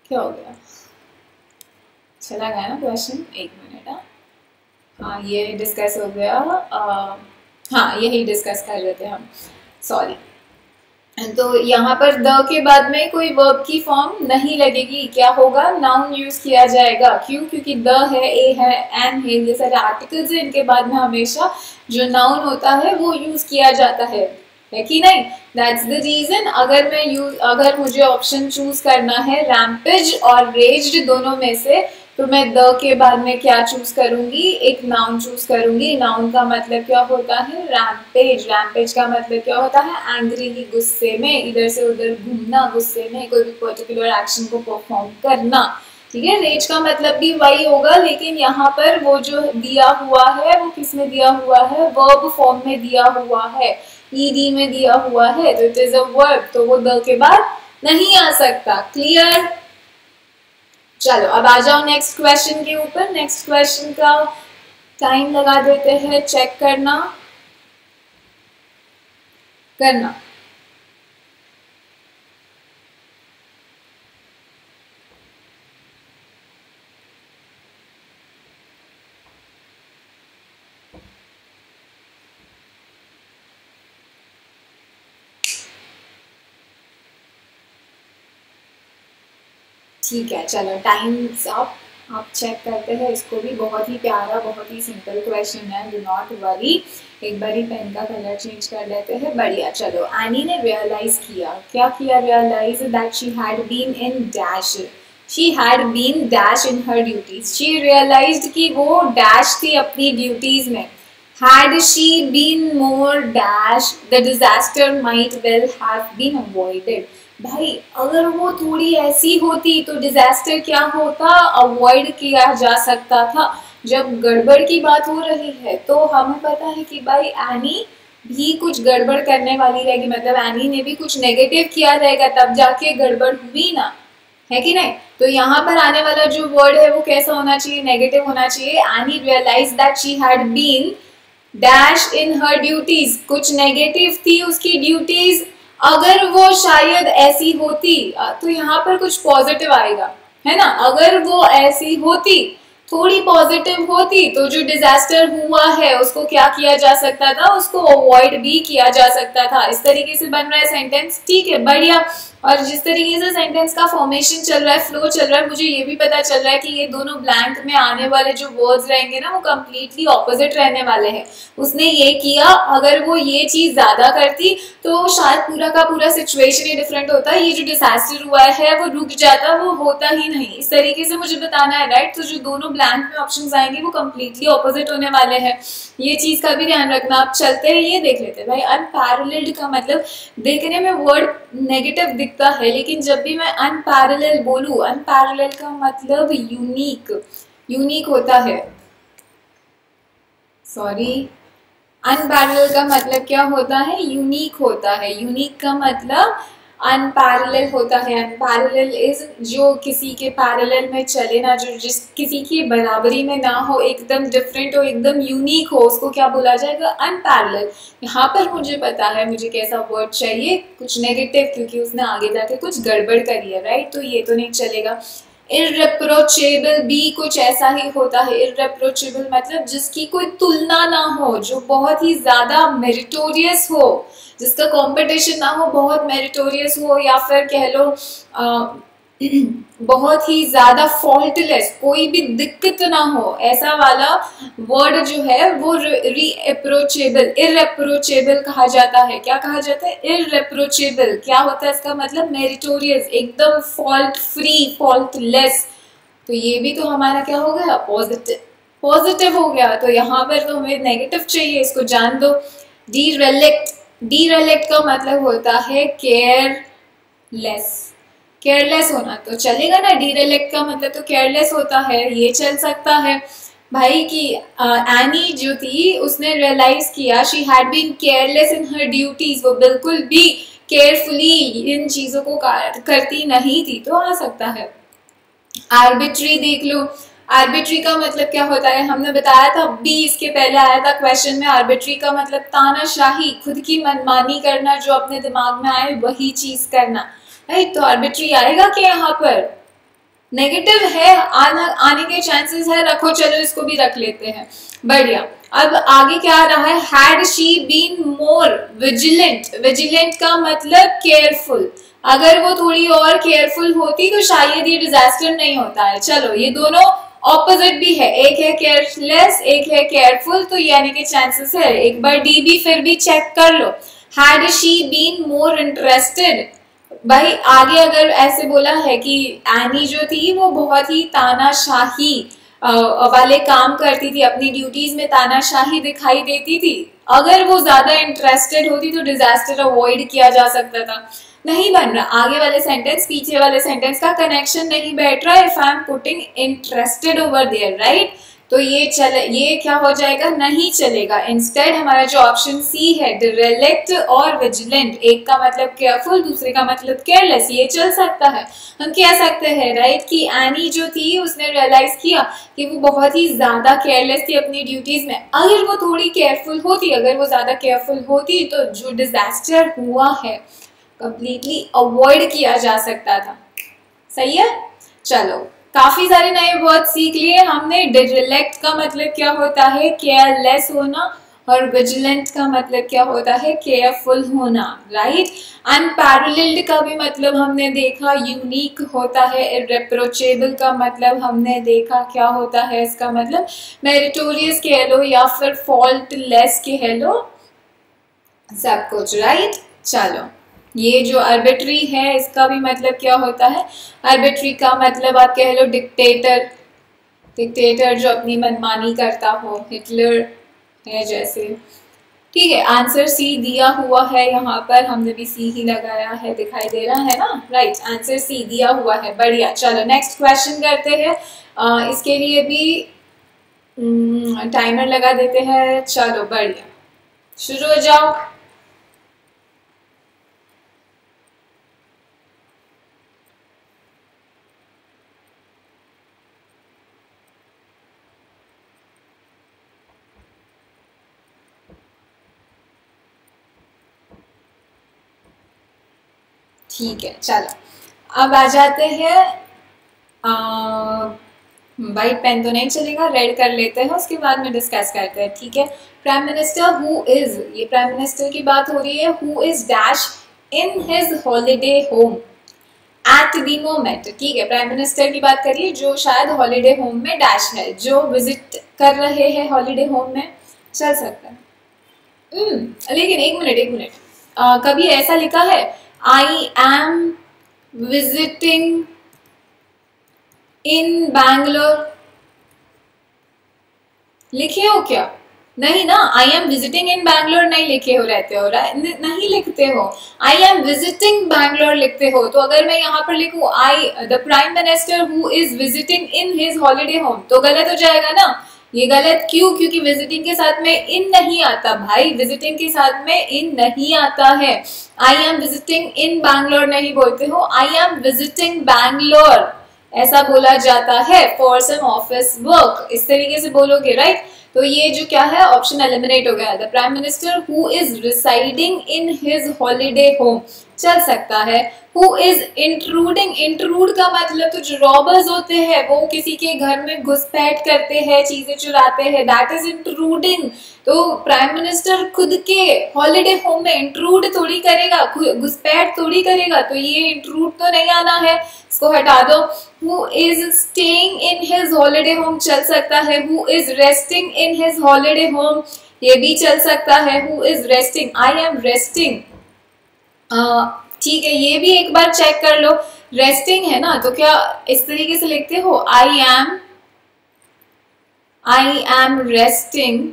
क्या हो गया? चला गया ना क्वेश्चन? एक मिनट। हाँ, ये डिस्कस हो गया। हाँ, यही डिस्कस कर रहे थे हम, सॉरी। तो यहाँ पर द के बाद में कोई वर्ब की फॉर्म नहीं लगेगी, क्या होगा? नाउन यूज किया जाएगा। क्यों? क्योंकि द है, ए है, एन है, ये सारे आर्टिकल्स हैं, इनके बाद में हमेशा जो नाउन होता है वो यूज किया जाता है कि नहीं? That's the reason. अगर मुझे ऑप्शन चूज करना है रैम्पेज और रेज्ड दोनों में से, तो मैं द के बाद में क्या चूज करूंगी? एक नाउन चूज करूंगी। नाउन का मतलब क्या होता है? रैम्पेज। रैम्पेज का मतलब क्या होता है? एंग्रीली, गुस्से में, इधर से उधर घूमना, गुस्से में कोई भी पर्टिकुलर एक्शन को परफॉर्म करना, ठीक है। रेज का मतलब भी वही होगा, लेकिन यहाँ पर वो जो दिया हुआ है वो किस में दिया हुआ है? वर्ब फॉर्म में दिया हुआ है, ईडी में दिया हुआ है, तो इट इज अ वर्ब, तो वो द के बाद नहीं आ सकता। क्लियर? चलो अब आ जाओ नेक्स्ट क्वेश्चन के ऊपर। नेक्स्ट क्वेश्चन का टाइम लगा देते हैं, चेक करना। ठीक है, चलो टाइम्स अप। आप चेक करते हैं इसको भी। बहुत ही प्यारा, बहुत ही सिंपल क्वेश्चन है, डू नॉट वरी। एक बार ही पेन का कलर चेंज कर लेते हैं। बढ़िया। चलो, एनी ने रियलाइज किया, क्या किया? Realize that she had been in dash. She had been dash in her duties, she realized कि वो डैश थी अपनी ड्यूटीज में। Had she been more dash the disaster might well have been avoided. भाई अगर वो थोड़ी ऐसी होती तो डिजास्टर क्या होता, अवॉइड किया जा सकता था। जब गड़बड़ की बात हो रही है तो हमें पता है कि भाई एनी भी कुछ गड़बड़ करने वाली रहेगी, मतलब एनी ने भी कुछ नेगेटिव किया रहेगा तब जाके गड़बड़ हुई ना, है कि नहीं। तो यहाँ पर आने वाला जो वर्ड है वो कैसा होना चाहिए, नेगेटिव होना चाहिए। Any realize that she had been dash in her duties, कुछ नेगेटिव थी उसकी ड्यूटीज। अगर वो शायद ऐसी होती तो यहाँ पर कुछ पॉजिटिव आएगा, है ना। अगर वो ऐसी होती, थोड़ी पॉजिटिव होती, तो जो डिजास्टर हुआ है उसको क्या किया जा सकता था, उसको अवॉइड भी किया जा सकता था। इस तरीके से बन रहा है सेंटेंस, ठीक है, बढ़िया। और जिस तरीके से सेंटेंस का फॉर्मेशन चल रहा है, फ्लो चल रहा है, मुझे ये भी पता चल रहा है कि ये दोनों ब्लैंक में आने वाले जो वर्ड्स रहेंगे ना वो कंप्लीटली ऑपोजिट रहने वाले हैं। उसने ये किया, अगर वो ये चीज ज्यादा करती तो शायद पूरा का पूरा सिचुएशन ही डिफरेंट होता। ये जो डिजास्टर हुआ है वो रुक जाता, वो होता ही नहीं। इस तरीके से मुझे बताना है, राइट। तो जो दोनों ब्लैंक में ऑप्शंस आएंगे वो कंप्लीटली ऑपोजिट होने वाले हैं, ये चीज का भी ध्यान रखना। आप चलते हैं, ये देख लेते हैं भाई। अनपैरेलल्ड का मतलब देखने में वर्ड नेगेटिव दिखता है, लेकिन जब भी मैं अनपैरेलल बोलूं, अनपैरेलल का मतलब यूनिक, यूनिक होता है। सॉरी, अनपैरेलल का मतलब क्या होता है, यूनिक होता है। यूनिक का मतलब अनपैरेलल होता है। अनपैरेलल इज जो किसी के पैरेलल में चले ना, जो जिस किसी की बराबरी में ना हो, एकदम डिफरेंट हो, एकदम यूनिक हो, उसको क्या बोला जाएगा, अनपैरेलल। यहाँ पर मुझे पता है मुझे कैसा वर्ड चाहिए, कुछ नेगेटिव, क्योंकि उसने आगे जाके कुछ गड़बड़ करी है, राइट। तो ये तो नहीं चलेगा। इररेप्रोचेबल भी कुछ ऐसा ही होता है। इररेप्रोचेबल मतलब जिसकी कोई तुलना ना हो, जो बहुत ही ज्यादा मेरिटोरियस हो, जिसका कंपटीशन ना हो, बहुत मेरिटोरियस हो, या फिर कह लो बहुत ही ज्यादा फॉल्टलेस, कोई भी दिक्कत ना हो, ऐसा वाला वर्ड जो है वो रीअप्रोचेबल, इररेप्रोचेबल कहा जाता है। क्या कहा जाता है, इररेप्रोचेबल। क्या होता है इसका मतलब, मेरिटोरियस, एकदम फॉल्ट फ्री, फॉल्टलेस। तो ये भी तो हमारा क्या हो गया, पॉजिटिव, पॉजिटिव हो गया। तो यहाँ पर तो हमें नेगेटिव चाहिए, इसको जान दो। डीरेलेक्ट, डीरेलेक्ट का मतलब होता है केयरलेस, केयरलेस होना। तो चलेगा ना, डीरेलेक्ट का मतलब तो केयरलेस होता है, ये चल सकता है भाई। कि एनी जो थी उसने रियलाइज किया, she had been careless in her duties, वो बिल्कुल भी केयरफुली इन चीजों को करती नहीं थी, तो आ सकता है। आर्बिट्री देख लो, आर्बिट्री का मतलब क्या होता है, हमने बताया था, बी इसके पहले आया था क्वेश्चन में। आर्बिट्री का मतलब तानाशाही, खुद की मनमानी करना, जो अपने दिमाग में आए वही चीज करना, राइट। तो आर्बिट्री आएगा क्या यहाँ पर, नेगेटिव है, आने के चांसेस है, रखो, चलो इसको भी रख लेते हैं, बढ़िया। अब आगे क्या आ रहा है, had she been more vigilant, vigilant का मतलब केयरफुल। अगर वो थोड़ी और केयरफुल होती तो शायद ये डिजास्टर नहीं होता है। चलो, ये दोनों ऑपोजिट भी है, एक है केयरलेस, एक है केयरफुल, तो ये आने के चांसेस है। एक बार डी भी फिर भी चेक कर लो। Had she been more interested, भाई आगे अगर ऐसे बोला है कि एनी जो थी वो बहुत ही तानाशाही वाले काम करती थी, अपनी ड्यूटीज में तानाशाही दिखाई देती थी, अगर वो ज्यादा इंटरेस्टेड होती तो डिजास्टर अवॉइड किया जा सकता था। नहीं बन रहा आगे वाले सेंटेंस, पीछे वाले सेंटेंस का कनेक्शन नहीं बैठ रहा। If I am putting interested over there, right, तो ये क्या हो जाएगा, नहीं चलेगा। इंस्टेड हमारा जो ऑप्शन सी है, डिरेलेक्ट और विजिलेंट, एक का मतलब केयरफुल, दूसरे का मतलब केयरलेस, ये चल सकता है। हम कह सकते हैं, राइट, कि एनी जो थी उसने रियलाइज किया कि वो बहुत ही ज्यादा केयरलेस थी अपनी ड्यूटीज में। अगर वो थोड़ी केयरफुल होती, अगर वो ज्यादा केयरफुल होती तो जो डिजास्टर हुआ है कंप्लीटली अवॉइड किया जा सकता था। सही है, चलो काफी सारे नए वर्ड सीख लिए हमने। डिरेलेक्ट का मतलब क्या होता है, केयरलेस होना, और विजिलेंट का मतलब क्या होता है, केयरफुल होना, राइट। अनपैरेलल्ड का भी मतलब हमने देखा, यूनिक होता है। इररेप्रोचेबल का मतलब हमने देखा क्या होता है, इसका मतलब मेरिटोरियस कह लो या फिर फॉल्टलेस कह लो, सब कुछ, राइट। चलो ये जो आर्बिट्री है इसका भी मतलब क्या होता है? आर्बिट्री का मतलब आप कह लो डिक्टेटर, डिक्टेटर जो अपनी मनमानी करता हो, हिटलर है जैसे। ठीक है, आंसर सी दिया हुआ है यहाँ पर, हमने भी सी ही लगाया है, दिखाई दे रहा है ना? राइट, आंसर सी दिया हुआ है। बढ़िया, चलो नेक्स्ट क्वेश्चन करते हैं। इसके लिए भी टाइमर लगा देते हैं। चलो बढ़िया, शुरू हो जाओ। ठीक है, चलो अब आ जाते हैं। वाइट पेन तो नहीं चलेगा, रेड कर लेते हैं, उसके बाद में डिस्कस करते हैं। ठीक है, प्राइम मिनिस्टर हु इज, ये प्राइम मिनिस्टर की बात हो रही है, who is dash in his holiday home at the moment. ठीक है, प्राइम मिनिस्टर की बात करिए जो शायद हॉलीडे होम में डैश है, जो विजिट कर रहे हैं हॉलीडे होम में, चल सकता है। लेकिन एक मिनट एक मिनट, कभी ऐसा लिखा है आई एम विजिटिंग इन बैंगलोर, लिखे हो क्या? नहीं ना, आई एम विजिटिंग इन बैंगलोर नहीं लिखे हो, रहते हो नहीं लिखते हो, आई एम विजिटिंग बैंगलोर लिखते हो। तो अगर मैं यहाँ पर लिखूं I the prime minister who is visiting in his holiday home, तो गलत हो जाएगा ना? ये गलत क्यों? क्योंकि विजिटिंग के साथ में इन नहीं आता भाई, विजिटिंग के साथ में इन नहीं आता है। आई एम विजिटिंग इन बैंगलोर नहीं बोलते हो, आई एम विजिटिंग बैंगलोर ऐसा बोला जाता है फॉर सम ऑफिस वर्क, इस तरीके से बोलोगे, राइट? तो ये जो क्या है, ऑप्शन एलिमिनेट हो गया। The prime minister who is residing in his holiday home चल सकता है। हु इज इंट्रूडिंग, इंट्रूड का मतलब तो जो रॉबर्स होते हैं वो किसी के घर में घुसपैठ करते हैं, चीजें चुराते हैं, दैट इज इंट्रूडिंग। तो प्राइम मिनिस्टर खुद के हॉलीडे होम में इंट्रूड थोड़ी करेगा, घुसपैठ थोड़ी करेगा, तो ये इंट्रूड तो नहीं आना है, इसको हटा दो। Who is staying in his holiday home चल सकता है। Who is resting in his holiday home ये भी चल सकता है। Who is resting, I am resting, ठीक है, ये भी एक बार चेक कर लो। रेस्टिंग है ना, तो क्या इस तरीके से लिखते हो I am resting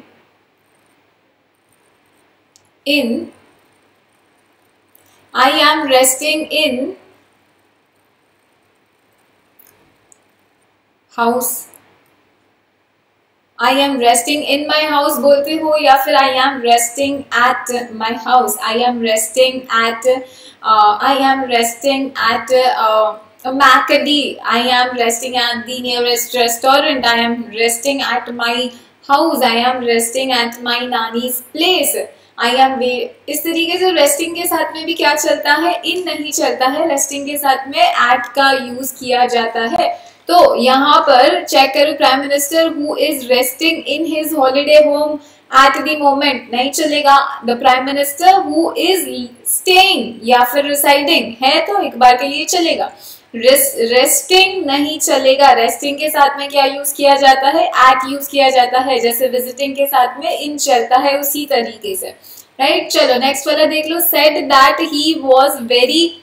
in, I am resting in house, I am resting in my house बोलते हो, या फिर I am resting at my house, I am resting at, I am resting at Macadi, I am resting at the nearest restaurant, I am resting at my house, I am resting at my नानी's place, I am इस तरीके से resting के साथ में भी क्या चलता है, इन नहीं चलता है, रेस्टिंग के साथ में एट का यूज किया जाता है। तो यहाँ पर चेक करो, prime minister who is resting in his holiday home at the moment नहीं चलेगा। The prime minister who is staying या फिर रिसाइडिंग है तो एक बार के लिए चलेगा। रेस्टिंग नहीं चलेगा, रेस्टिंग के साथ में क्या यूज किया जाता है, एट यूज किया जाता है, जैसे विजिटिंग के साथ में इन चलता है उसी तरीके से, राइट? चलो नेक्स्ट वाला देख लो। Said that he was very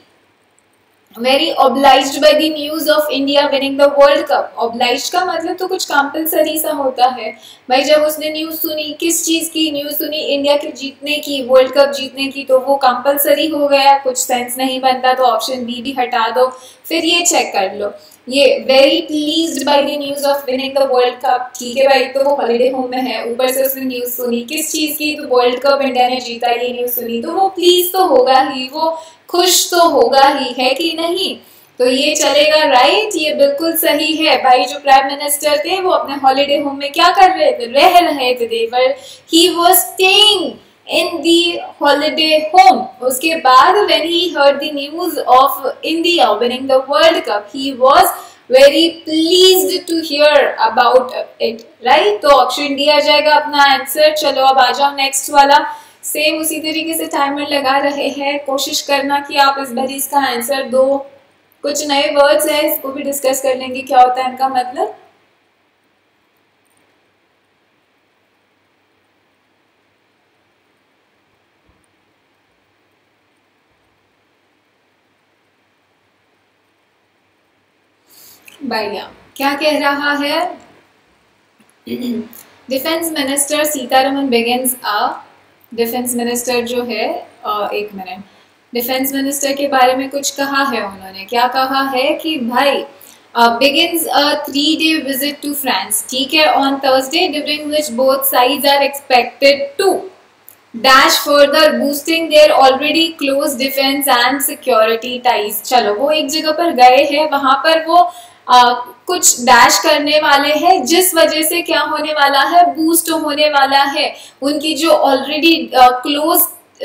obliged by the news of India winning the World Cup। obliged का मतलब तो कुछ कंपलसरी सा होता है भाई, जब उसने न्यूज सुनी, किस चीज की न्यूज सुनी, इंडिया के जीतने की, वर्ल्ड कप जीतने की, तो वो कंपलसरी हो गया, कुछ सेंस नहीं बनता, तो ऑप्शन बी भी हटा दो। फिर ये चेक कर लो, ये very pleased by the news of winning the world cup, ठीक है भाई, तो वो हॉलीडे होम में है, ऊपर से उसने न्यूज सुनी, किस चीज की, तो वर्ल्ड कप इंडिया ने जीता, ये न्यूज सुनी, तो वो प्लीज तो होगा ही, वो खुश तो होगा ही, है कि नहीं? तो ये चलेगा, राइट? ये बिल्कुल सही है भाई। जो प्राइम मिनिस्टर थे वो अपने हॉलीडे होम में क्या कर रहे थे, रह रहे थे, देवर he was staying in the holiday home. उसके बाद when he heard the news of India winning the world cup, he was very pleased to hear about it, right? तो ऑप्शन डी आ जाएगा अपना आंसर। चलो अब आ जाओ नेक्स्ट वाला, सेम उसी तरीके से टाइमर लगा रहे हैं, कोशिश करना कि आप इस बार इसका आंसर दो। कुछ नए वर्ड्स हैं, इसको भी डिस्कस कर लेंगे क्या होता है इनका मतलब। बढ़िया। क्या कह रहा है? डिफेंस मिनिस्टर सीतारमन बिगिंस अ, डिफेंस मिनिस्टर जो है, एक मिनट, डिफेंस मिनिस्टर के बारे में कुछ कहा है उन्होंने। क्या कहा है कि भाई begins a 3-day visit to France, ठीक है, on Thursday, during which both sides are expected to dash further boosting their already close defense and security ties। चलो, वो एक जगह पर गए हैं, वहां पर वो कुछ डैश करने वाले हैं, जिस वजह से क्या होने वाला है, बूस्ट होने वाला है उनकी जो ऑलरेडी क्लोज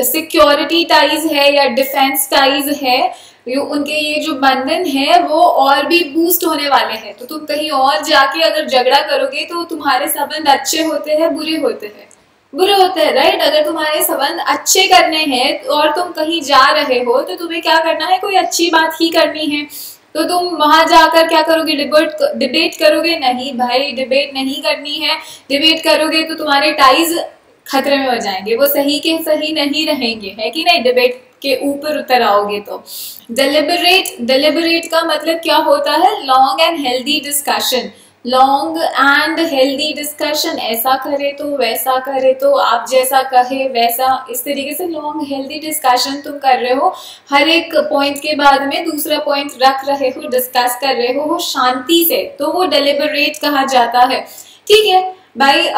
सिक्योरिटी टाइज है या डिफेंस टाइज है, उनके ये जो बंधन है वो और भी बूस्ट होने वाले हैं। तो तुम कहीं और जाके अगर झगड़ा करोगे तो तुम्हारे संबंध अच्छे होते हैं बुरे होते हैं? बुरे होते हैं, राइट। अगर तुम्हारे संबंध अच्छे करने हैं और तुम कहीं जा रहे हो तो तुम्हें क्या करना है, कोई अच्छी बात ही करनी है। तो तुम वहां जाकर क्या करोगे, डिबेट करोगे? नहीं भाई, डिबेट नहीं करनी है। डिबेट करोगे तो तुम्हारे टाइज खतरे में हो जाएंगे, वो सही के सही नहीं रहेंगे, है कि नहीं? डिबेट के ऊपर उतर आओगे तो। डिलिबरेट का मतलब क्या होता है? Long and healthy discussion. Long and healthy discussion, ऐसा करे तो वैसा करे तो, आप जैसा कहे वैसा, इस तरीके से लॉन्ग हेल्दी डिस्कशन तुम कर रहे हो। हर एक पॉइंट के बाद में दूसरा पॉइंट रख रहे हो, डिस्कस कर रहे हो शांति से, तो वो डेलिबरेट कहा जाता है। ठीक है भाई,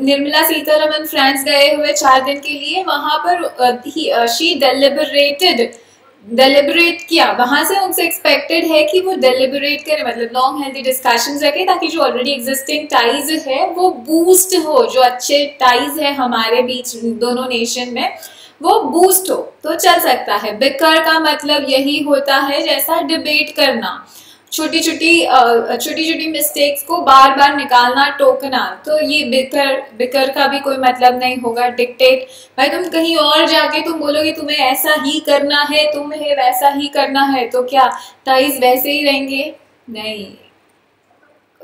निर्मला सीतारमन फ्रांस गए हुए 4 दिन के लिए, वहां पर शी डेलिबरेट किया, वहां से उनसे एक्सपेक्टेड है कि वो डेलिबरेट करे, मतलब लॉन्ग हेल्दी डिस्कशंस रखे, ताकि जो ऑलरेडी एग्जिस्टिंग टाइज है वो बूस्ट हो, जो अच्छे टाइज है हमारे बीच दोनों नेशन में वो बूस्ट हो, तो चल सकता है। बिकर का मतलब यही होता है जैसा डिबेट करना, छोटी छोटी मिस्टेक्स को बार बार निकालना, टोकना, तो ये बिकर का भी कोई मतलब नहीं होगा। डिक्टेट, भाई तुम कहीं और जाके तुम बोलोगे तुम्हें ऐसा ही करना है, तुम्हें वैसा ही करना है, तो क्या टाइज वैसे ही रहेंगे? नहीं,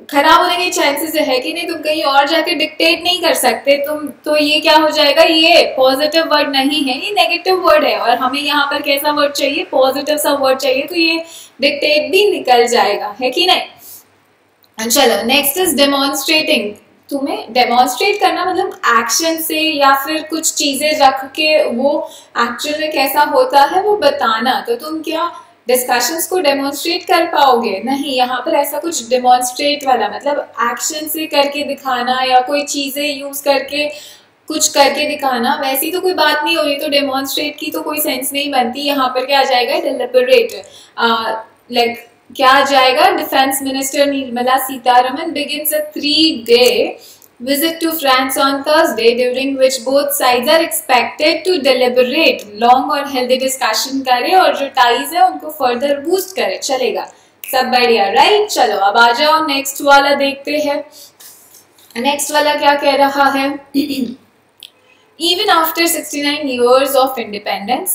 खराब होने के चांसेस है कि नहीं। तुम कहीं और जाके डिक्टेट नहीं कर सकते तुम, तो ये क्या हो जाएगा, ये पॉजिटिव वर्ड नहीं है, ये नेगेटिव वर्ड है, और हमें यहाँ पर कैसा वर्ड चाहिए, पॉजिटिव सा वर्ड चाहिए, तो ये डिक्टेट भी निकल जाएगा, है कि नहीं। चलो, नेक्स्ट इज डेमोन्स्ट्रेटिंग। तुम्हें डेमोन्स्ट्रेट करना मतलब एक्शन से या फिर कुछ चीजें रख के वो एक्चुअल में कैसा होता है वो बताना। तो तुम क्या डिस्कशंस को डेमोन्स्ट्रेट कर पाओगे? नहीं, यहाँ पर ऐसा कुछ डेमोन्स्ट्रेट वाला मतलब एक्शन से करके दिखाना या कोई चीजें यूज करके कुछ करके दिखाना, वैसी तो कोई बात नहीं हो रही, तो डेमोन्स्ट्रेट की तो कोई सेंस नहीं बनती। यहाँ पर क्या आ जाएगा, डेलिबरेट। लाइक क्या आ जाएगा, defence minister Nirmala Sitharaman begins a 3-day visit to France on Thursday, during which both sides are expected to deliberate, long और healthy discussion करे और जो ties है उनको further boost करे। चलेगा, सब बढ़िया, राइट। चलो अब आ जाओ, नेक्स्ट वाला देखते हैं। नेक्स्ट वाला क्या कह रहा है? Even after 69 years of independence,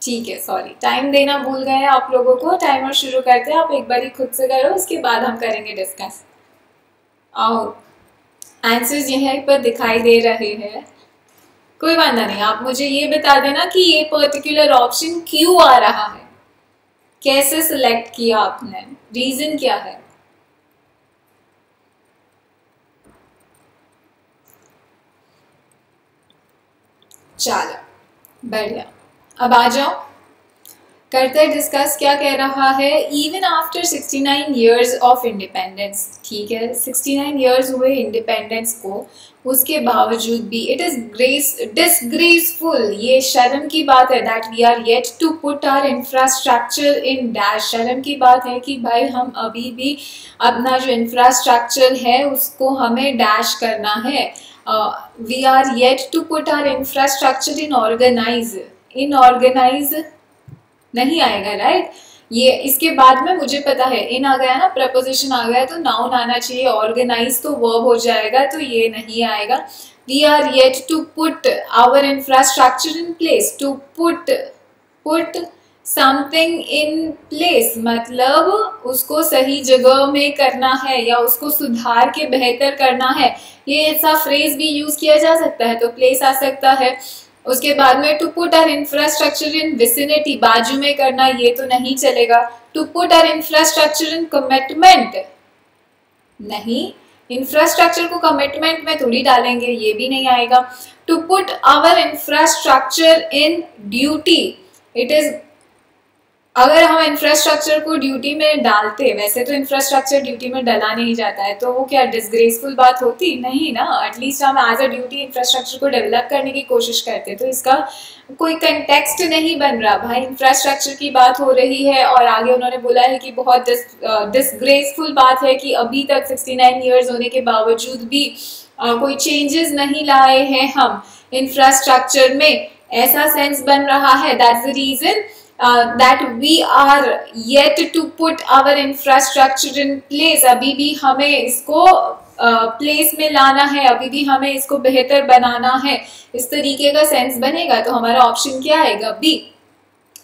ठीक है, सॉरी टाइम देना भूल गए आप लोगों को। टाइमर शुरू करते हैं, आप एक बार खुद से करो, उसके बाद हम करेंगे डिस्कस। आओ, आंसर्स यहाँ पर दिखाई दे रहे हैं, कोई वादा नहीं। आप मुझे ये बता देना कि ये पर्टिकुलर ऑप्शन क्यों आ रहा है, कैसे सिलेक्ट किया आपने, रीजन क्या है। चलो बढ़िया, अब आ जाओ, करते हैं डिस्कस। क्या कह रहा है? Even after 69 years of independence, ठीक है, 69 years हुए इंडिपेंडेंस को, उसके बावजूद भी इट इज डिसग्रेसफुल, ये शर्म की बात है, that we are yet to put our infrastructure in dash. शर्म की बात है कि भाई हम अभी भी अपना जो इंफ्रास्ट्रक्चर है उसको हमें डैश करना है। We are yet to put our infrastructure in organize नहीं आएगा, राइट। ये इसके बाद में मुझे पता है इन आ गया ना, प्रपोजिशन आ गया तो नाउन आना चाहिए, ऑर्गेनाइज तो वर्ब हो जाएगा, तो ये नहीं आएगा। We are yet to put our infrastructure in place, to put something in place मतलब उसको सही जगह में करना है या उसको सुधार के बेहतर करना है, ये ऐसा फ्रेज भी यूज किया जा सकता है, तो प्लेस आ सकता है। उसके बाद में to put our infrastructure in vicinity, बाजू में करना, ये तो नहीं चलेगा। To put our infrastructure in commitment, नहीं, इंफ्रास्ट्रक्चर को कमिटमेंट में थोड़ी डालेंगे, ये भी नहीं आएगा। To put our infrastructure in duty, it is, अगर हम इंफ्रास्ट्रक्चर को ड्यूटी में डालते, वैसे तो इंफ्रास्ट्रक्चर ड्यूटी में डाला नहीं जाता है, तो वो क्या डिसग्रेसफुल बात होती? नहीं ना, एटलीस्ट हम एज अ ड्यूटी इंफ्रास्ट्रक्चर को डेवलप करने की कोशिश करते, तो इसका कोई कंटेक्स्ट नहीं बन रहा भाई। इंफ्रास्ट्रक्चर की बात हो रही है और आगे उन्होंने बोला है कि बहुत डिसग्रेसफुल बात है कि अभी तक 69 ईयर्स होने के बावजूद भी कोई चेंजेस नहीं लाए हैं हम इंफ्रास्ट्रक्चर में, ऐसा सेंस बन रहा है। That's the reason that we are yet to put our infrastructure in place, अभी भी हमें इसको प्लेस में लाना है, अभी भी हमें इसको बेहतर बनाना है, इस तरीके का सेंस बनेगा। तो हमारा ऑप्शन क्या आएगा? बी।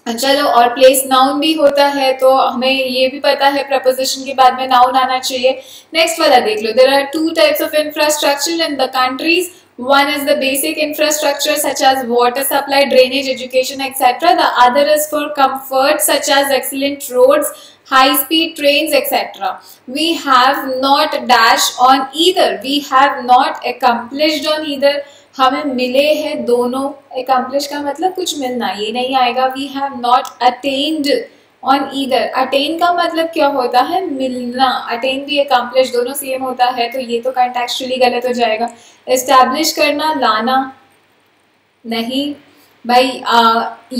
चलो, और प्लेस नाउन भी होता है तो हमें ये भी पता है प्रपोजिशन के बाद में नाउन आना चाहिए। नेक्स्ट वाला देख लो, there are two types of infrastructure in the countries. One is the basic infrastructure such as water supply, drainage, education, etc. The other is for comfort such as excellent roads, high-speed trains, etc. We have not dash on either. We have not accomplished on either. हमें मिले हैं दोनों। accomplish का मतलब कुछ मिलना, ये नहीं आएगा। We have not attained on either. attain का मतलब क्या होता है? मिलना। attain भी accomplish दोनों सेम होता है, तो ये तो contextually गलत हो जाएगा। establish करना, लाना, नहीं भाई।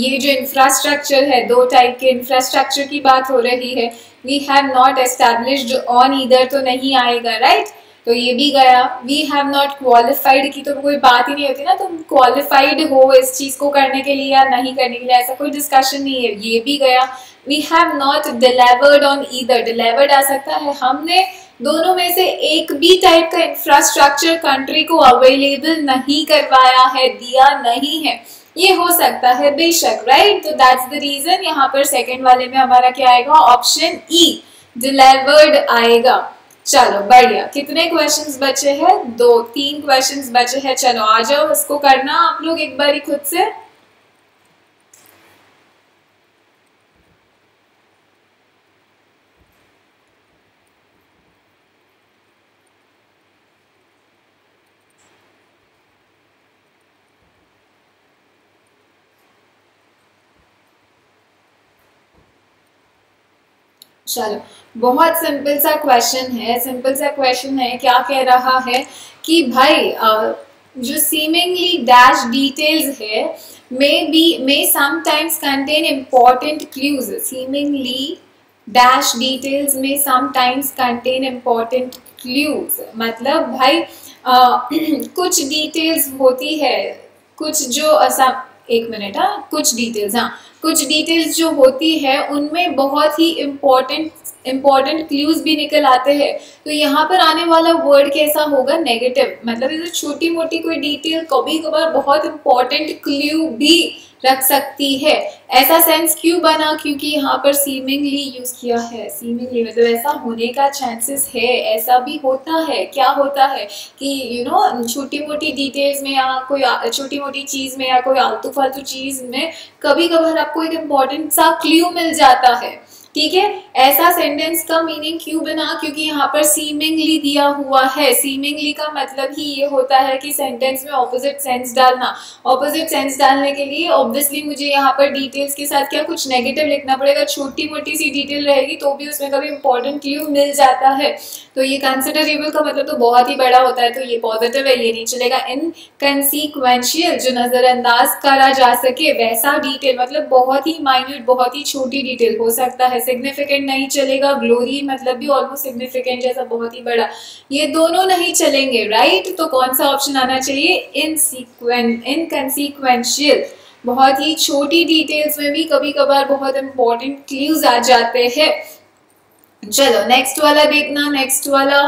ये जो इंफ्रास्ट्रक्चर है, दो टाइप के इंफ्रास्ट्रक्चर की बात हो रही है। We have not established on either तो नहीं आएगा, राइट? तो ये भी गया। वी हैव नॉट क्वालिफाइड की तो कोई बात ही नहीं होती ना, तुम क्वालिफाइड हो इस चीज को करने के लिए या नहीं करने के लिए, ऐसा कोई डिस्कशन नहीं है, ये भी गया। We have not delivered on either, delivered आ सकता है, हमने दोनों में से एक भी टाइप का इंफ्रास्ट्रक्चर कंट्री को अवेलेबल नहीं करवाया है, दिया नहीं है, ये हो सकता है बेशक, राइट? तो दैट्स द रीजन यहाँ पर सेकंड वाले में हमारा क्या आएगा? ऑप्शन ई, डिलीवर्ड आएगा। चलो बढ़िया, कितने क्वेश्चंस बचे हैं? 2-3 क्वेश्चंस बचे हैं। चलो आ जाओ, इसको करना आप लोग एक बारी खुद से। चलो, बहुत सिंपल सा क्वेश्चन है, सिंपल सा क्वेश्चन है। क्या कह रहा है कि भाई जो सीमिंगली डैश डिटेल्स है may sometimes contain important clues. seemingly dash details may sometimes contain important clues, मतलब भाई कुछ डिटेल्स होती है, कुछ जो एक मिनट, हाँ, कुछ डिटेल्स, हाँ, कुछ डिटेल्स जो होती है उनमें बहुत ही इम्पोर्टेंट क्लूज भी निकल आते हैं। तो यहाँ पर आने वाला वर्ड कैसा होगा? नेगेटिव। मतलब ये छोटी मोटी कोई डिटेल कभी कभार बहुत इम्पोर्टेंट क्लू भी रख सकती है। ऐसा सेंस क्यों बना? क्योंकि यहाँ पर सीमिंगली यूज किया है। सीमिंगली मतलब ऐसा होने का चांसेस है, ऐसा भी होता है। क्या होता है कि छोटी मोटी डिटेल्स में या कोई छोटी मोटी चीज में या कोई आलतू फालतू चीज में कभी कभार आपको एक इम्पोर्टेंट सा क्लू मिल जाता है, ठीक है? ऐसा सेंटेंस का मीनिंग क्यों बना? क्योंकि यहाँ पर सीमिंगली दिया हुआ है। सीमिंगली का मतलब ही ये होता है कि सेंटेंस में ऑपोजिट सेंस डालना। ऑपोजिट सेंस डालने के लिए ऑब्वियसली मुझे यहाँ पर डिटेल्स के साथ क्या कुछ नेगेटिव लिखना पड़ेगा। छोटी मोटी सी डिटेल रहेगी तो भी उसमें कभी इंपॉर्टेंट क्लू मिल जाता है। तो ये कंसिडरेबल का मतलब तो बहुत ही बड़ा होता है, तो ये पॉजिटिव है, ये नहीं चलेगा। इनकंसीक्वेंशियल, जो नजरअंदाज करा जा सके वैसा डिटेल, मतलब बहुत ही माइन्यूट, बहुत ही छोटी डिटेल हो सकता है। सिग्निफिकेंट नहीं चलेगा। ग्लोरी मतलब भी ऑलमोस्ट सिग्निफिकेंट जैसा बहुत ही बड़ा, ये दोनों नहीं चलेंगे, राइट? तो कौन सा ऑप्शन आना चाहिए? इनकंसीक्वेंशियल। बहुत ही छोटी डिटेल्स में भी कभी कभार बहुत इंपॉर्टेंट क्लूज आ जाते हैं। चलो नेक्स्ट वाला देखना। नेक्स्ट वाला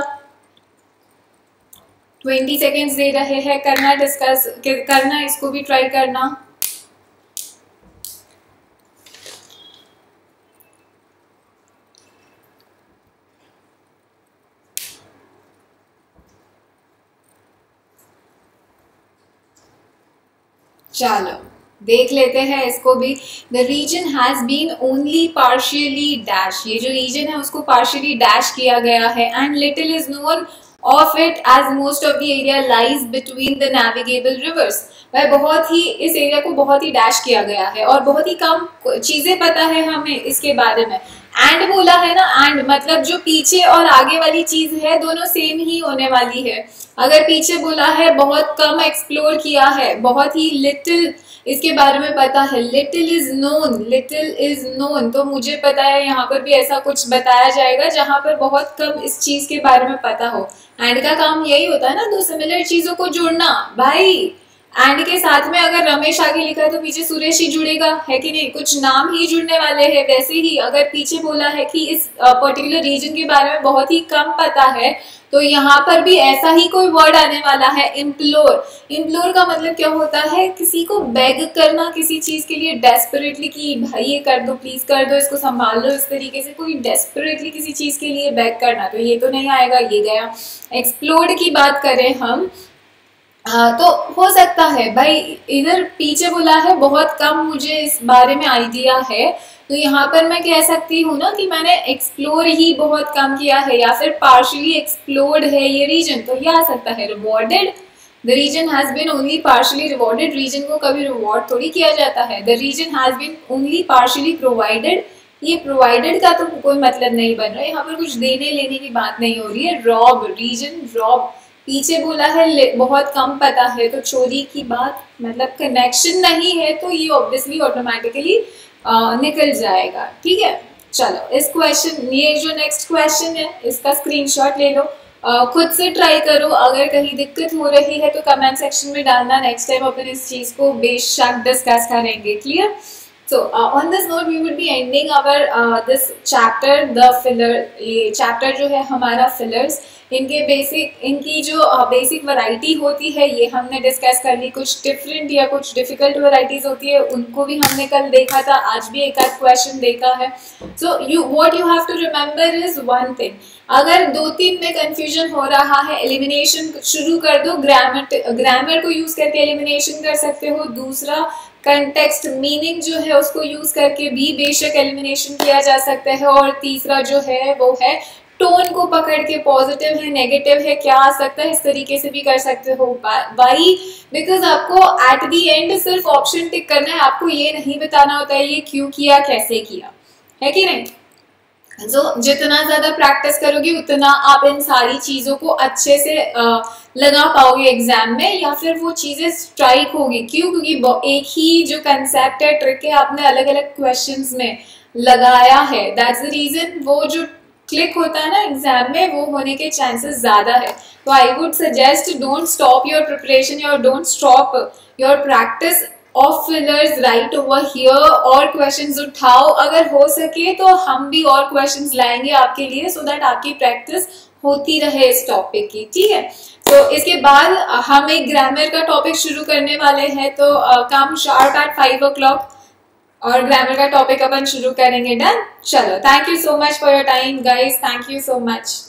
20 सेकेंड्स दे रहे हैं, करना, डिस्कस करना, इसको भी ट्राई करना। चलो देख लेते हैं इसको भी। The reason has been only partially dash, ये जो रीजन है उसको पार्शियली डैश किया गया है। And little is known of it as most of the area lies between the navigable rivers. वह बहुत ही, इस एरिया को बहुत ही डैश किया गया है और बहुत ही कम चीजें पता है हमें इसके बारे में। एंड बोला है ना, एंड मतलब जो पीछे और आगे वाली चीज है दोनों सेम ही होने वाली है। अगर पीछे बोला है बहुत कम एक्सप्लोर किया है, बहुत ही लिटिल इसके बारे में पता है, little is known, little is known, तो मुझे पता है यहाँ पर भी ऐसा कुछ बताया जाएगा जहां पर बहुत कम इस चीज के बारे में पता हो। एंड का काम यही होता है ना, दो सिमिलर चीजों को जोड़ना भाई। एंड के साथ में अगर रमेश आगे लिखा है तो पीछे सुरेश ही जुड़ेगा, है कि नहीं, कुछ नाम ही जुड़ने वाले हैं। वैसे ही अगर पीछे बोला है कि इस पर्टिकुलर रीजन के बारे में बहुत ही कम पता है, तो यहाँ पर भी ऐसा ही कोई वर्ड आने वाला है, इम्प्लोर। इम्प्लोर का मतलब क्या होता है, किसी को बेग करना किसी चीज के लिए डेस्परेटली, कि भाई ये कर दो, प्लीज कर दो, इसको संभाल लो, इस तरीके से कोई डेस्परेटली किसी चीज के लिए बेग करना, तो ये तो नहीं आएगा, ये गया। एक्सप्लोर्ड की बात करें हम, तो हो सकता है भाई इधर पीछे बोला है बहुत कम मुझे इस बारे में आइडिया है, तो यहाँ पर मैं कह सकती हूँ ना कि मैंने एक्सप्लोर ही बहुत कम किया है, या फिर पार्शियली एक्सप्लोर्ड है ये रीजन, तो ये आ सकता है rewarded. The reason has been only partially rewarded, reason को कभी रिवॉर्ड थोड़ी किया जाता है। The reason has been only partially provided, ये प्रोवाइडेड का तो कोई मतलब नहीं बन रहा है, यहाँ पर कुछ देने लेने की बात नहीं हो रही है। रॉब, रीजन रॉब, पीछे बोला है बहुत कम पता है, तो चोरी की बात मतलब कनेक्शन नहीं है, तो ये ऑब्वियसली ऑटोमेटिकली निकल जाएगा। ठीक है, चलो इस क्वेश्चन, ये जो नेक्स्ट क्वेश्चन है इसका स्क्रीनशॉट ले लो, खुद से ट्राई करो, अगर कहीं दिक्कत हो रही है तो कमेंट सेक्शन में डालना, नेक्स्ट टाइम अपन इस चीज को बेशक डिस्कस करेंगे। Clear? So on this note we would be ending our this chapter, the filler। ये chapter जो है हमारा fillers, इनके बेसिक, इनकी जो बेसिक वैरायटी होती है ये हमने डिस्कस कर ली। कुछ डिफरेंट या कुछ डिफिकल्ट वैरायटीज होती है उनको भी हमने कल देखा था, आज भी एक आध क्वेश्चन देखा है। So what you have to remember is one thing, अगर 2-3 में कंफ्यूजन हो रहा है, एलिमिनेशन शुरू कर दो, ग्रामर को यूज करके एलिमिनेशन कर सकते हो। दूसरा, कंटेक्स्ट मीनिंग जो है उसको यूज करके भी बेशक एलिमिनेशन किया जा सकता है। और तीसरा जो है वो है टोन को पकड़ के, पॉजिटिव है नेगेटिव है क्या आ सकता है, इस तरीके से भी कर सकते हो। वाई? बिकॉज आपको एट दी एंड सिर्फ ऑप्शन टिक करना है, आपको ये नहीं बताना होता है ये क्यों किया, कैसे किया, है कि नहीं। जितना ज्यादा प्रैक्टिस करोगे उतना आप इन सारी चीजों को अच्छे से लगा पाओगे एग्जाम में, या फिर वो चीजें स्ट्राइक होगी। क्यों? क्योंकि एक ही जो कंसेप्ट है, ट्रिक है, आपने अलग अलग क्वेश्चंस में लगाया है, दैट्स द रीजन वो जो क्लिक होता है ना एग्जाम में, वो होने के चांसेस ज्यादा है। तो I would suggest don't stop your preparation और don't stop your practice of fillers right over here, और क्वेश्चंस उठाओ, अगर हो सके तो हम भी और क्वेश्चंस लाएंगे आपके लिए, सो दैट आपकी प्रैक्टिस होती रहे इस टॉपिक की। ठीक है, तो इसके बाद हम एक ग्रामर का टॉपिक शुरू करने वाले हैं, तो कम शार्प एट 5 o'clock और ग्रामर का टॉपिक अपन शुरू करेंगे। डन? चलो, thank you so much for your time guys, thank you so much.